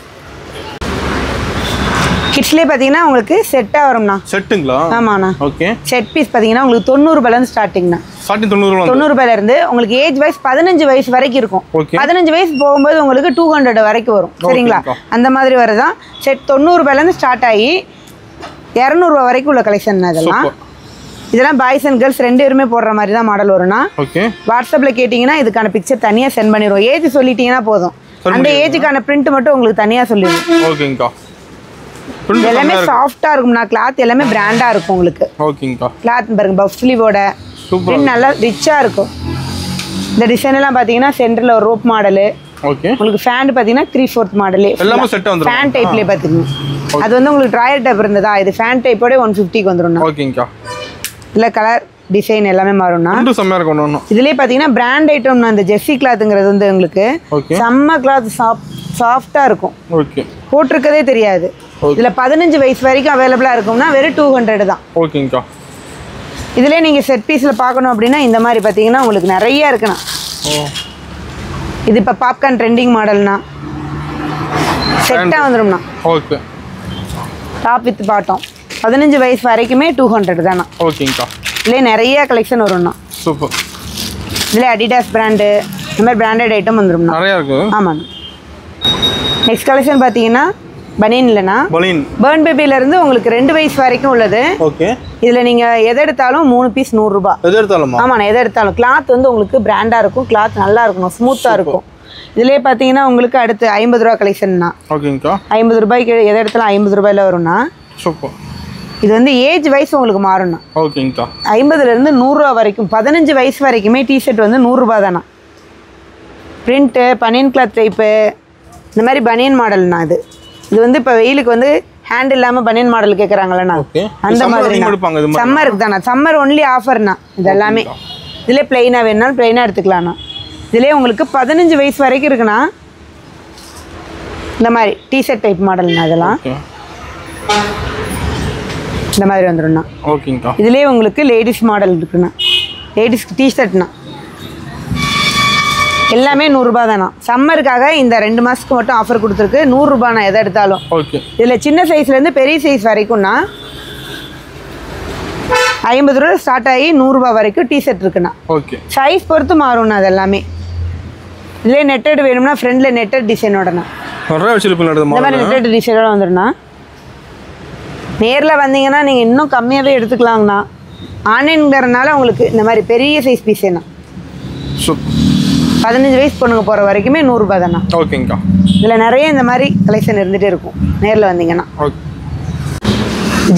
கிட்ஸ்லேயே பார்த்தீங்கன்னா உங்களுக்கு செட்டாக வரும்ண்ணா. செட்டுங்களா? ஆமாண்ணா. ஓகே. செட் பீஸ் பார்த்தீங்கன்னா உங்களுக்கு 90 ரூபாயிலேருந்து ஸ்டார்டிங்ண்ணா. ஸ்டார்டிங் 90 ரூபாயிலேருந்து உங்களுக்கு ஏஜ் வைஸ் 15 வயசு வரைக்கும் இருக்கும். 15 வயசு போகும்போது உங்களுக்கு 200 வரைக்கும் வரும். சரிங்களா? அந்த மாதிரி வரதான் செட் 90 ரூபாயிலேருந்து ஸ்டார்ட் ஆகி 200 ரூபா வரைக்கும் உள்ள கலெக்ஷன் இதெல்லாம். இதெல்லாம் பாய்ஸ் அண்ட் கேர்ள்ஸ் 2 பேருமே போடுற மாதிரி தான் மாடல் வரும்னா. வாட்ஸ்அப்பில் கேட்டிங்கன்னா இதுக்கான பிக்சர் தனியாக சென்ட் பண்ணிடுவோம். ஏஜ் சொல்லிட்டீங்கன்னா போதும், அந்த ஏஜுக்கான பிரிண்ட் மட்டும் உங்களுக்கு தனியாக சொல்லிடுவோம். ஓகேங்கக்கா. எல்லாமே சாஃப்டா இருக்கும்னா. கிளாத் எல்லாமே பிராண்டா இருக்கும் உங்களுக்கு. ஓகேங்கக்கா. கிளாத் பாருங்க பஃப் ஸ்லீவோட பிரிண்ட் நல்லா ரிச்சா இருக்கும். இந்த டிசைன் எல்லாம் பாத்தீங்கன்னா சென்டர்ல ஒரு ரோப் மாடல். ஓகே. உங்களுக்கு ஃபேன் பாத்தீங்கன்னா 3/4 மாடல். எல்லாமே செட் வந்துரும். ஃபேன் டைப்லயே பாத்தீங்க. அது வந்து உங்களுக்கு ட்ரையர் டைப் இருந்ததா, இது ஃபேன் டைப்போட 150க்கு வந்துரும். ஓகேங்கக்கா. இல்ல கலர் டிசைன் எல்லாமே மாறும்னா. ரெண்டும் செம்மயா இருக்கும். இதுலயே பாத்தீங்கன்னா பிராண்ட் ஐட்டம்னா இந்த ஜெர்சி கிளாத்ங்கிறது வந்து உங்களுக்கு செம்ம கிளாத் சாஃப்டா இருக்கும். ஓகே. போட்டிருக்கதே தெரியாது. இதுல 15 வயசு வரைக்கும் அவைலபிளா இருக்கும்னா வெறும் 200 தான். ஓகேங்கக்கா. இதுலயே நீங்க செட் பீஸ்ல பார்க்கணும் அப்படின்னா இந்த மாதிரி பாத்தீங்கன்னா உங்களுக்கு நிறைய இருக்குண்ணா. இது இப்ப பாப்கார்ன் ட்ரெண்டிங் மாடல்னா செட்டா வந்துரும்னா. ஓகே. டாப் வித் பாட்டம் 15 வயசு வரைக்குமே 200 தானா. ஓகேங்கக்கா. இதுலயே நிறைய கலெக்ஷன் வரும்னா. சூப்பர். இதுல அடிடாஸ் பிராண்டு இந்த மாதிரி பிராண்டட் ஐட்டம் வந்துரும்னா. நிறைய இருக்கு. ஆமாண்ணா. நெக்ஸ்ட் கலெக்ஷன் பாத்தீங்கன்னா பனியன் இல்லைனா பர்ன் பேபில இருந்து உங்களுக்கு 2 வயசு வரைக்கும் உள்ளது. ஓகே. இதுல நீங்க எதை எடுத்தாலும் 3 பீஸ் 100 ரூபாய். எதை எடுத்தாலும்? ஆமாண்ணா, எதை எடுத்தாலும். கிளாத் வந்து உங்களுக்கு பிராண்டா இருக்கும், கிளாத் நல்லா இருக்கணும், ஸ்மூத்தா இருக்கும். இதுலயே பாத்தீங்கன்னா உங்களுக்கு அடுத்து 50 ரூபாய் கலெக்ஷன்னா. ஓகேங்கக்கா. 50 ரூபாய்க்கு எதை எடுத்தாலும் 50 ரூபாயில வரும்னா. சூப்பர். இது வந்து ஏஜ் வைஸ் உங்களுக்கு மாறும்னா. ஓகேங்கக்கா. 50ல இருந்து 100 ரூபாய் வரைக்கும் 15 வயசு வரைக்குமே டிஷர்ட் வந்து 100 ரூபாய் தானா. பிரிண்ட் பனியன் கிளாத் டைப்பு இந்த மாதிரி பனியன் மாடல்னா. இது வந்து இப்போ வெயிலுக்கு வந்து ஹேண்ட் இல்லாமல் பனியன் மாடல் கேட்குறாங்களேண்ணா, அந்த மாதிரி சம்மருக்கு தானே. சம்மர் ஒன்லி ஆஃபர்ண்ணா. இது எல்லாமே இதிலே பிளெயினாக வேணுனாலும் பிளெயினாக எடுத்துக்கலாம்ண்ணா. இதிலே உங்களுக்கு 15 வயசு வரைக்கும் இருக்குண்ணா. இந்த மாதிரி டிஷர்ட் டைப் மாடல்ண்ணா. இதெல்லாம் இந்த மாதிரி வந்துடும்ண்ணா. ஓகேங்கக்கா. இதுலேயே உங்களுக்கு லேடிஸ் மாடல் இருக்குண்ணா. லேடிஸ்க்கு டிஷர்ட்ண்ணா. எல்லாமே 100 ரூபாய் தானா. சம்மருக்காக இந்த 2 மாதத்துக்கு மட்டும் ஆஃபர் கொடுத்துருக்கு. 100 ரூபாய்ண்ணா எதை எடுத்தாலும். ஓகே. இதில் சின்ன சைஸ்லேருந்து பெரிய சைஸ் வரைக்கும்னா 50 ரூபா ஸ்டார்ட் ஆகி 100 ரூபாய் வரைக்கும் டிஷர்ட் இருக்குண்ணா. ஓகே. சைஸ் பொறுத்து மாறும்ண்ணா. அது எல்லாமே இதுலேயே நெட்டட் வேணும்னா ஃப்ரெண்டில் நெட்டட் டிசைனோடண்ணா. இந்த மாதிரி நெட்டட் டிசைனோட வந்துடும்ண்ணா. நேரில் வந்தீங்கன்னா நீங்கள் இன்னும் கம்மியாகவே எடுத்துக்கலாங்கண்ணா. ஆன்லைன்ங்கிறதுனால உங்களுக்கு இந்த மாதிரி பெரிய சைஸ் பீஸேண்ணா. 15 வயசு பொண்ணுங்க போகிற வரைக்குமே 100 ரூபாய் தானா. ஓகேங்கக்கா. இதில் நிறைய இந்த மாதிரி கலெக்ஷன் இருந்துகிட்டே இருக்கும் நேரில் வந்தீங்கன்னா.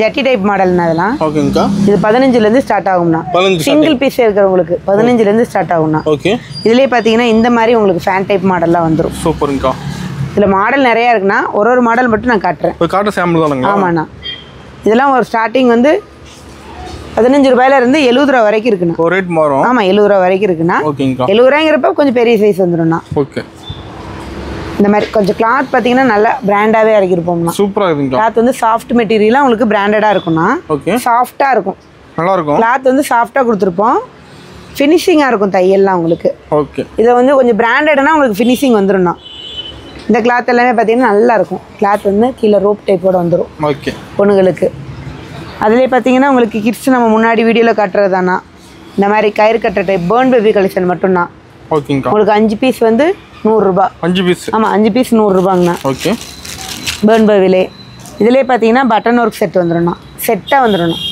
ஜட்டி டைப் மாடல்னா அதெல்லாம். ஓகேங்கக்கா. இது 15லேருந்து ஸ்டார்ட் ஆகும்ண்ணா. சிங்கிள் பீஸ் இருக்கிறவங்களுக்கு 15லேருந்து ஸ்டார்ட் ஆகும்ண்ணா. ஓகே. இதுலேயே பார்த்தீங்கன்னா இந்த மாதிரி உங்களுக்கு ஃபேன் டைப் மாடல்லாம் வந்துடும். சூப்பருங்கக்கா. இதில் மாடல் நிறையா இருக்குண்ணா. ஒரு மாடல் மட்டும் நான் காட்டுறேன். சாம்பிள் தானுங்க. ஆமாண்ணா. இதெல்லாம் ஒரு ஸ்டார்டிங் வந்து 15 ரூபாயில இருந்து 70 ரூபா வரைக்கும் இருக்குண்ணா. ஒரு ரேட் மாறும். ஆமா 70 ரூபா வரைக்கும் இருக்குண்ணா. 70 ரூபாய்ங்கிறப்ப கொஞ்சம் பெரிய சைஸ் வந்துடும்ண்ணா. ஓகே. இந்த மாதிரி கொஞ்சம் கிளாத் பார்த்தீங்கன்னா நல்லா பிராண்டாகவே இறக்கிருப்போம்ண்ணா. சூப்பராக இருக்குங்க. கிளாத் வந்து சாஃப்ட் மெட்டீரியலாக உங்களுக்கு பிராண்டடாக இருக்கும்ண்ணா. ஓகே. சாஃப்டாக இருக்கும், நல்லா இருக்கும். கிளாத் வந்து சாஃப்டாக கொடுத்துருப்போம். ஃபினிஷிங்காக இருக்கும் தையல்லாம் உங்களுக்கு. ஓகே. இதை வந்து கொஞ்சம் பிராண்டட்னா உங்களுக்கு ஃபினிஷிங் வந்துடும்ண்ணா. இந்த கிளாத் எல்லாமே பார்த்தீங்கன்னா நல்லா இருக்கும். கிளாத் வந்து கீழே ரோப் டைப்போட வந்துடும். ஓகே. பொண்ணுங்களுக்கு அதுலேயே பார்த்தீங்கன்னா உங்களுக்கு கிட்ஸ் நம்ம முன்னாடி வீடியோவில் காட்டுறது தானா. இந்த மாதிரி கயிறு கட்டுற டைப் பர்ன் பேபி கலெக்ஷன் மட்டும்தான். ஓகேங்கக்கா. உங்களுக்கு 5 பீஸ் வந்து 100 ரூபாய். 5 பீஸ்? ஆமாம், 5 பீஸ் 100 ரூபாங்கண்ணா. ஓகே. பர்ன் பேபிலே இதுலேயே பார்த்தீங்கன்னா பட்டன் ஒர்க் செட் வந்துடும்ண்ணா. செட்டாக வந்துடணும்.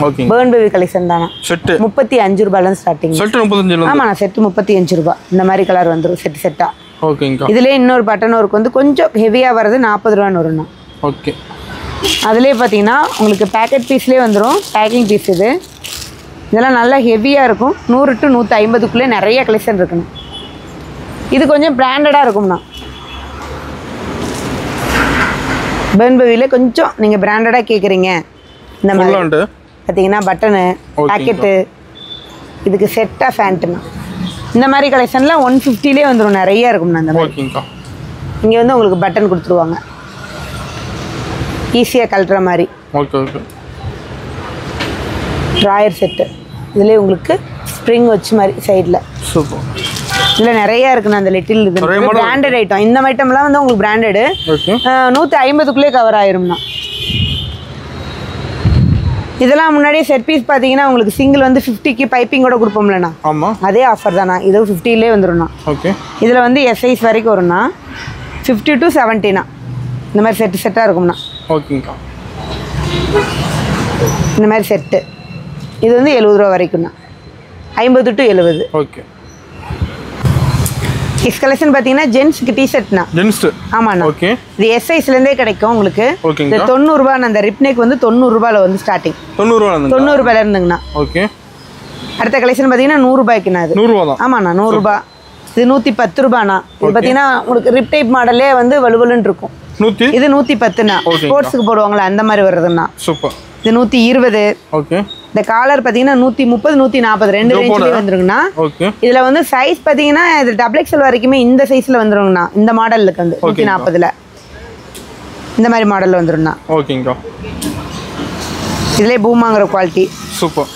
ஓகே. பர்ன் பேபி கலெக்ஷன் தானே. செட்டு 35 ரூபாயிலேருந்து ஸ்டார்டிங். செட்டு 35? ஆமாண்ணா, செட்டு 35 ரூபாய். இந்த மாதிரி கலர் வந்துடும் செட்டாக. ஓகேங்கக்கா. இதுலேயே இன்னொரு பட்டன் ஒர்க் வந்து கொஞ்சம் ஹெவியாக வர்றது 40 ரூபான்னு வரும்ண்ணா. ஓகே. அதுலேயே பார்த்தீங்கன்னா உங்களுக்கு பேக்கெட் பீஸ்லேயே வந்துடும். பேக்கிங் பீஸ் இதெல்லாம் நல்லா ஹெவியாக இருக்கும். 100 to 150க்குள்ளே நிறைய கலெக்ஷன் இருக்குண்ணா. இது கொஞ்சம் பிராண்டடாக இருக்கும்ண்ணா. பர்ன் பேபியில் கொஞ்சம் நீங்கள் பிராண்டடாக கேட்குறீங்க. இந்த மாதிரி பார்த்தீங்கன்னா பட்டனு பேக்கெட்டு இதுக்கு செட்டாக ஃபேண்ட்டுண்ணா. இந்த மாதிரி கலெக்ஷன்லாம் 150லே வந்துடும். நிறைய இருக்கும்ண்ணா. இந்த மாதிரி இங்கே வந்து உங்களுக்கு பட்டன் கொடுத்துருவாங்க ஈஸியாக கழட்டுற மாதிரி. ஓகே. ஓகே. ட்ராயர் செட்டு இதுலேயே உங்களுக்கு ஸ்ப்ரிங் வச்சு மாதிரி சைடில். சூப்பர். இதில் நிறையா இருக்குண்ணா. அந்த லிட்டில் இது பிராண்டட் ஐட்டம். இந்த ஐட்டம்லாம் வந்து உங்களுக்கு பிராண்டடு 150க்குள்ளே கவர் ஆயிரும்ண்ணா. இதெல்லாம் முன்னாடியே செட் பீஸ் பார்த்தீங்கன்னா உங்களுக்கு சிங்கிள் வந்து 50க்கு பைப்பிங்கோட கொடுப்போம்லண்ணா. ஆமாம், அதே ஆஃபர் தானா. இது 50லே வந்துடும்ண்ணா. ஓகே. இதில் வந்து எஸ் சைஸ் வரைக்கும் வரும்ண்ணா. 50 to 70ண்ணா. இந்த மாதிரி செட்டாக இருக்கும்ண்ணா. ஓகேங்கக்கா. இந்த மாதிரி செட்டு இது வந்து 70 ரூபா வரைக்கும்ண்ணா. 50 to 70. ஓகே. நெக்ஸ்ட் கலெக்ஷன் பார்த்தீங்கன்னா ஜென்ஸ்க்கு டிஷர்ட்ண்ணா. ஜென்ஸ். ஆமாண்ணா. ஓகே. இது எஸ் சைஸ்லேருந்தே கிடைக்கும் உங்களுக்கு. ஓகேங்க. இது 90 ரூபா. அந்த ரிப்னேக் வந்து 90 ரூபாயில் வந்து ஸ்டார்டிங். 90 ரூபா. 90 ரூபாயில இருந்துங்கண்ணா. ஓகே. அடுத்த கலெக்ஷன் பார்த்தீங்கன்னா 100 ரூபாய்க்குண்ணா. இது 100 ரூபா தான். ஆமாண்ணா, 100 ரூபா. இது 110 ரூபாண்ணா. இது பார்த்தீங்கன்னா உங்களுக்கு ரிப் டைப் மாடலே வந்து வலுவலுன்னு இருக்கும். இது 110ண்ணா. ஸ்போர்ட்ஸுக்கு போடுவாங்களா அந்த மாதிரி வருதுண்ணா. சூப்பர். இது 120. ஓகே. இந்த காலர் பார்த்தீங்கன்னா 130 140 ரெண்டு ரேஞ்சிலே வந்துருங்கண்ணா. ஓகே. இதில் வந்து சைஸ் பார்த்தீங்கன்னா இது டபுள் எக்ஸல் வரைக்குமே இந்த சைஸில் வந்துருங்கண்ணா. இந்த மாடலுக்கு வந்து 140ல் இந்த மாதிரி மாடலில் வந்துருங்கண்ணா. ஓகேங்கக்கா. இதிலே பூமாங்கிற குவாலிட்டி. சூப்பர்.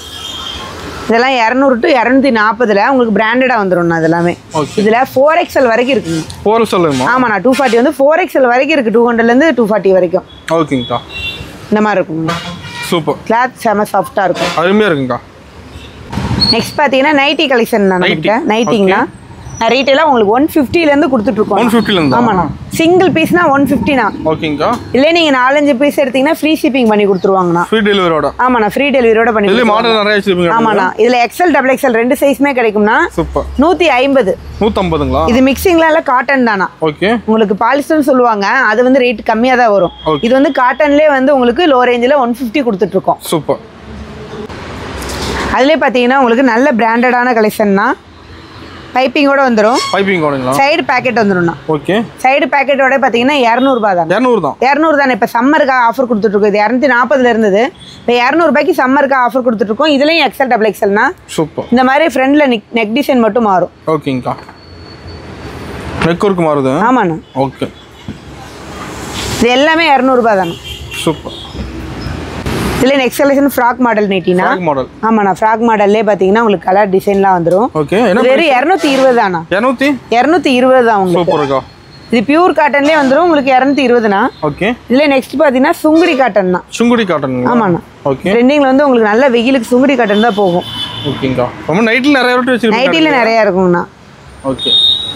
இதெல்லாம் 200 to 240ல் உங்களுக்கு பிராண்டடாக வந்துடும்ண்ணா. இதெல்லாமே இதில் 4XL வரைக்கும் இருக்குங்க. 4XL. ஆமாண்ணா. 240 வந்து 4XL வரைக்கும் இருக்குது. 200லேருந்து 240 வரைக்கும். ஓகேங்கக்கா. இந்த மாதிரி இருக்குங்கண்ணா. சூப்பர். கிளாத் செம சாஃப்டாக இருக்கும். அருமையாக இருக்குங்கக்கா. நெக்ஸ்ட் பார்த்தீங்கன்னா நைட்டி கலெக்ஷன் தான் நம்மகிட்ட. நைட்டிங்கண்ணா ரீட்டெயிலாக உங்களுக்கு 150லேருந்து கொடுத்துட்ருக்கோம். 150லேருந்து. ஆமாண்ணா. சிங்கிள் பீஸ்னா 150ண்ணா. ஓகேங்கக்கா. இல்லை நீங்கள் 4-5 பீஸ் எடுத்தீங்கன்னா ஃப்ரீ ஷிப்பிங் பண்ணி கொடுத்துருவாங்கண்ணா. ஃப்ரீ டெலிவரியோட. ஆமாண்ணா, ஃப்ரீ டெலிவரியோட பண்ணி. இதில் மாடல் நிறைய வச்சிருப்பீங்க. ஆமாண்ணா. இதில் எக்ஸல் டபுள் எக்ஸல் ரெண்டு சைஸுமே கிடைக்கும்ண்ணா. சூப்பர். 150. 150ங்களா? இது மிக்சிங்லாம் இல்லை, காட்டன் தானா. ஓகே. உங்களுக்கு பாலிஸ்டர்னு சொல்லுவாங்க, அது வந்து ரேட் கம்மியாக தான் வரும். இது வந்து காட்டன்லேயே வந்து உங்களுக்கு லோ ரேஞ்சில் 150 கொடுத்துட்ருக்கோம். சூப்பர். அதிலே பார்த்தீங்கன்னா உங்களுக்கு நல்ல பிராண்டடான கலெக்ஷன்னா பைப்பிங்கோட வந்துடும். பைப்பிங்கோடங்களா? சைடு பேக்கெட் வந்துடும்ண்ணா. ஓகே. சைடு பேக்கெட்டோட பார்த்தீங்கன்னா 200 ரூபா தான். 200 தான். 200 தானே. இப்போ சம்மருக்காக ஆஃபர் கொடுத்துட்ருக்கோம். இது 240ல் இருந்தது. இப்போ 200 ரூபாய்க்கு சம்மருக்காக ஆஃபர் கொடுத்துட்ருக்கோம். இதுலேயும் எக்ஸல் டபுள் எக்ஸல்னா. சூப்பர். இந்த மாதிரி ஃப்ரண்டில் நெக் டிசைன் மட்டும் மாறும். ஓகேங்கக்கா. நெக் ஒர்க் மாறுது. ஆமாண்ணா. ஓகே. இது எல்லாமே 200 ரூபா தானே. சூப்பர். இதில் நெக்ஸ்ட் கலெக்ஷன் ஃப்ராக் மாடல் நைட்டினா. மாடல். ஆமாண்ணா. ஃப்ராக் மாடல்லே பார்த்தீங்கன்னா உங்களுக்கு கலர் டிசைன்லாம் வந்துடும். ஓகே. வெறும் 220 தானா. 220 தான் உங்களுக்கு. சூப்பர்க்கா. இது பியூர் காட்டன்லேயே வந்துடும் உங்களுக்கு 220ண்ணா. ஓகே. இதில் நெக்ஸ்ட் பார்த்தீங்கன்னா சுங்குடி காட்டன் தான். சுங்குடி காட்டன். ஆமாண்ணா. ஓகே. ட்ரெண்டிங்கில் வந்து உங்களுக்கு நல்ல வெயிலுக்கு சுங்குடி காட்டன் தான் போகும். ஓகேங்கக்கா. ரொம்ப நைட்டில் நிறைய வெரைட்டி வச்சிருக்கீங்க. நைட்டில் நிறையா இருக்குங்கண்ணா. ஓகே.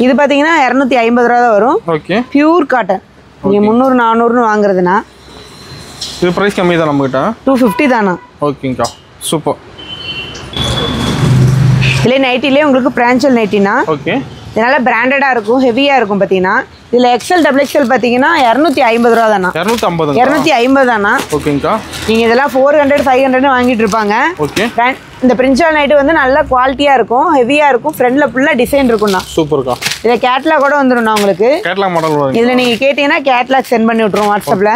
இது பார்த்தீங்கன்னா 250 ரூபா தான் வரும். ஓகே. Pure cotton. நீங்கள் 300 400ன்னு வாங்குறதுனா இது ப்ரைஸ் கம்மி தான் நம்மகிட்ட. 250 தானா. ஓகேங்கக்கா. சூப்பர். இல்லை நைட்டிலே உங்களுக்கு பிரான்ச்சல் நைட்டினா. ஓகே. இதனால பிராண்டடாக இருக்கும், ஹெவியாக இருக்கும். பார்த்தீங்கன்னா இதில் எக்ஸல் டபுள் எக்ஸல் பார்த்தீங்கன்னா 250 ரூபா தானா. 250 தானா. ஓகேங்கக்கா. நீங்கள் இதெல்லாம் 400 500 வாங்கிட்டு இருப்பாங்க. ஓகே. இந்த பிரின்சால் நைட்டு வந்து நல்ல குவாலிட்டியாக இருக்கும், ஹெவியாக இருக்கும். ஃப்ரண்டில் ஃபுல்லாக டிசைன் இருக்கும்ண்ணா. சூப்பர்க்கா. இதில் கேட்லாக் கூட வந்துடும்ண்ணா உங்களுக்கு. கேட்லாக் மாடல் வரும். இதில் நீங்கள் கேட்டிங்கன்னா கேட்லாக் சென்ட் பண்ணி விட்ருவோம் வாட்ஸ்அப்பில்.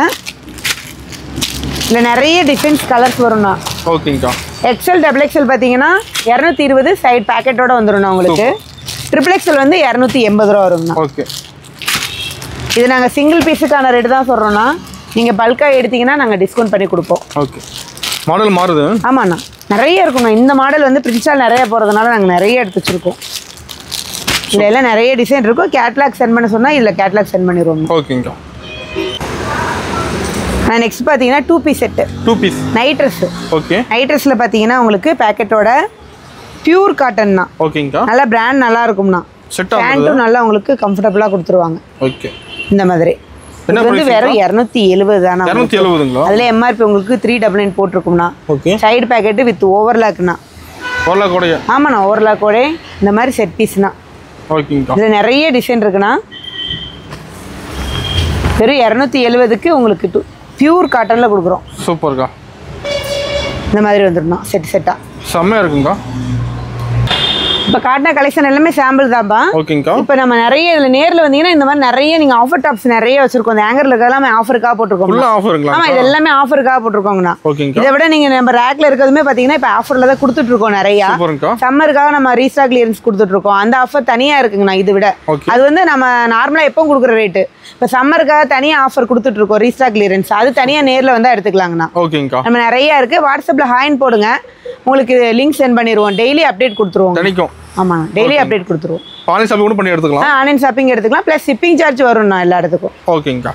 இதில் நிறைய டிசைன்ஸ் கலர்ஸ் வரும்ண்ணா. ஓகேங்கக்கா. எக்ஸல் டபுள் எக்ஸல் பார்த்தீங்கன்னா 220 சைட் பேக்கெட்டோட வந்துடும்ண்ணா உங்களுக்கு. ட்ரிபிள் எக்ஸல் வந்து 280 ரூபா வரும்ண்ணா. ஓகே. இது நாங்கள் சிங்கிள் பீஸுக்கான ரேட்டு தான் சொல்கிறோன்னா, நீங்கள் பல்காக எடுத்தீங்கன்னா நாங்கள் டிஸ்கவுண்ட் பண்ணி கொடுப்போம். ஓகே. மாடல் மாறுது. ஆமாண்ணா. நிறைய இருக்குண்ணா. இந்த மாடல் வந்து பிரின்சால் நிறைய போகிறதுனால நாங்கள் நிறைய எடுத்து வச்சுருக்கோம். இதில் எல்லாம் நிறைய டிசைன் இருக்கும். கேட்லாக் சென்ட் பண்ண சொன்னால் இதில் கேட்லாக் சென்ட் பண்ணிடுவோம். ஓகேங்கக்கா. நெக்ஸ்ட் பார்த்தீங்கன்னா 2 piece set. 2 piece night dress. Okay. Night ட்ரெஸ்ஸில் பார்த்தீங்கன்னா உங்களுக்கு பேக்கெட்டோட பியூர் காட்டன் தான். ஓகேங்கக்கா. நல்லா பிராண்ட் நல்லா இருக்கும்ண்ணா. பேண்ட்டும் நல்லா உங்களுக்கு கம்ஃபர்டபுளாக கொடுத்துருவாங்க. ஓகே. இந்த மாதிரி இது வந்து வெறும் 270 தானா. 270ங்களா? அதில் எம்ஆர்பி உங்களுக்கு 399 போட்டிருக்கும்ண்ணா. ஓகே. சைடு பேக்கெட்டு வித் ஓவர்லாக்ண்ணா. ஓவர்லாக்கோட. ஆமாண்ணா. ஓவர்லாக்கோட இந்த மாதிரி செட் பீஸ்ண்ணா. ஓகேங்கக்கா. இதில் நிறைய டிசைன் இருக்குண்ணா. வெறும் 270க்கு உங்களுக்கு பியூர் காட்டனில் கொடுக்குறோம். சூப்பர்க்கா. இந்த மாதிரி வந்துடணும் செட்டாக. செம்மையாக இருக்குங்கக்கா. இப்போ காட்டின கலெக்ஷன் எல்லாமே சாம்பிள் தான்ப்பா. ஓகேங்கக்கா. இப்போ நம்ம நிறைய இதில் நேரில் வந்தீங்கன்னா இந்த மாதிரி நிறைய நீங்கள் ஆஃபர் டாப்ஸ் நிறைய வச்சிருக்கோம். இந்த ஹேங்கரில் எல்லாமே ஆஃபருக்காக போட்டிருக்கோம். ஆஃபருங்களா? ஆமாம், இது எல்லாமே ஆஃபருக்காக போட்டிருக்கோங்கண்ணா. ஓகேங்கக்கா. இதை விட நீங்கள் நம்ம ரேக்கில் இருக்கிறதுமே பார்த்தீங்கன்னா இப்போ ஆஃபரில் தான் கொடுத்துட்ருக்கோம் நிறையா. சம்மருக்காக நம்ம ரீஸ்டாக் கிளியரன்ஸ் கொடுத்துட்ருக்கோம். அந்த ஆஃபர் தனியாக இருக்குங்கண்ணா. இது விட அது வந்து நம்ம நார்மலாக எப்போ கொடுக்குற ரேட்டு. இப்போ சம்மருக்காக தனியாக ஆஃபர் கொடுத்துட்ருக்கோம் ரீஸ்டாக் கிளியரன்ஸ். அது தனியாக நேரில் வந்தால் எடுத்துக்கலாங்கண்ணா. ஓகேங்கக்கா. நம்ம நிறையா இருக்குது. வாட்ஸ்அப்பில் ஹாயின் போடுங்க, உங்களுக்கு லிங்க் சென்ட் பண்ணிடுவோம். டெய்லி அப்டேட் கொடுத்துருவோம். கிடைக்கும். ஆமாம், டெய்லி அப்டேட் கொடுத்துருவோம். ஆன்லைன் ஷாப்பிங் கூட பண்ணி எடுத்துக்கலாம். ஆன்லைன் ஷாப்பிங் எடுத்துக்கலாம். ப்ளஸ் ஷிப்பிங் சார்ஜ் வரும்ண்ணா எல்லா இடத்துக்கும். ஓகேங்கக்கா.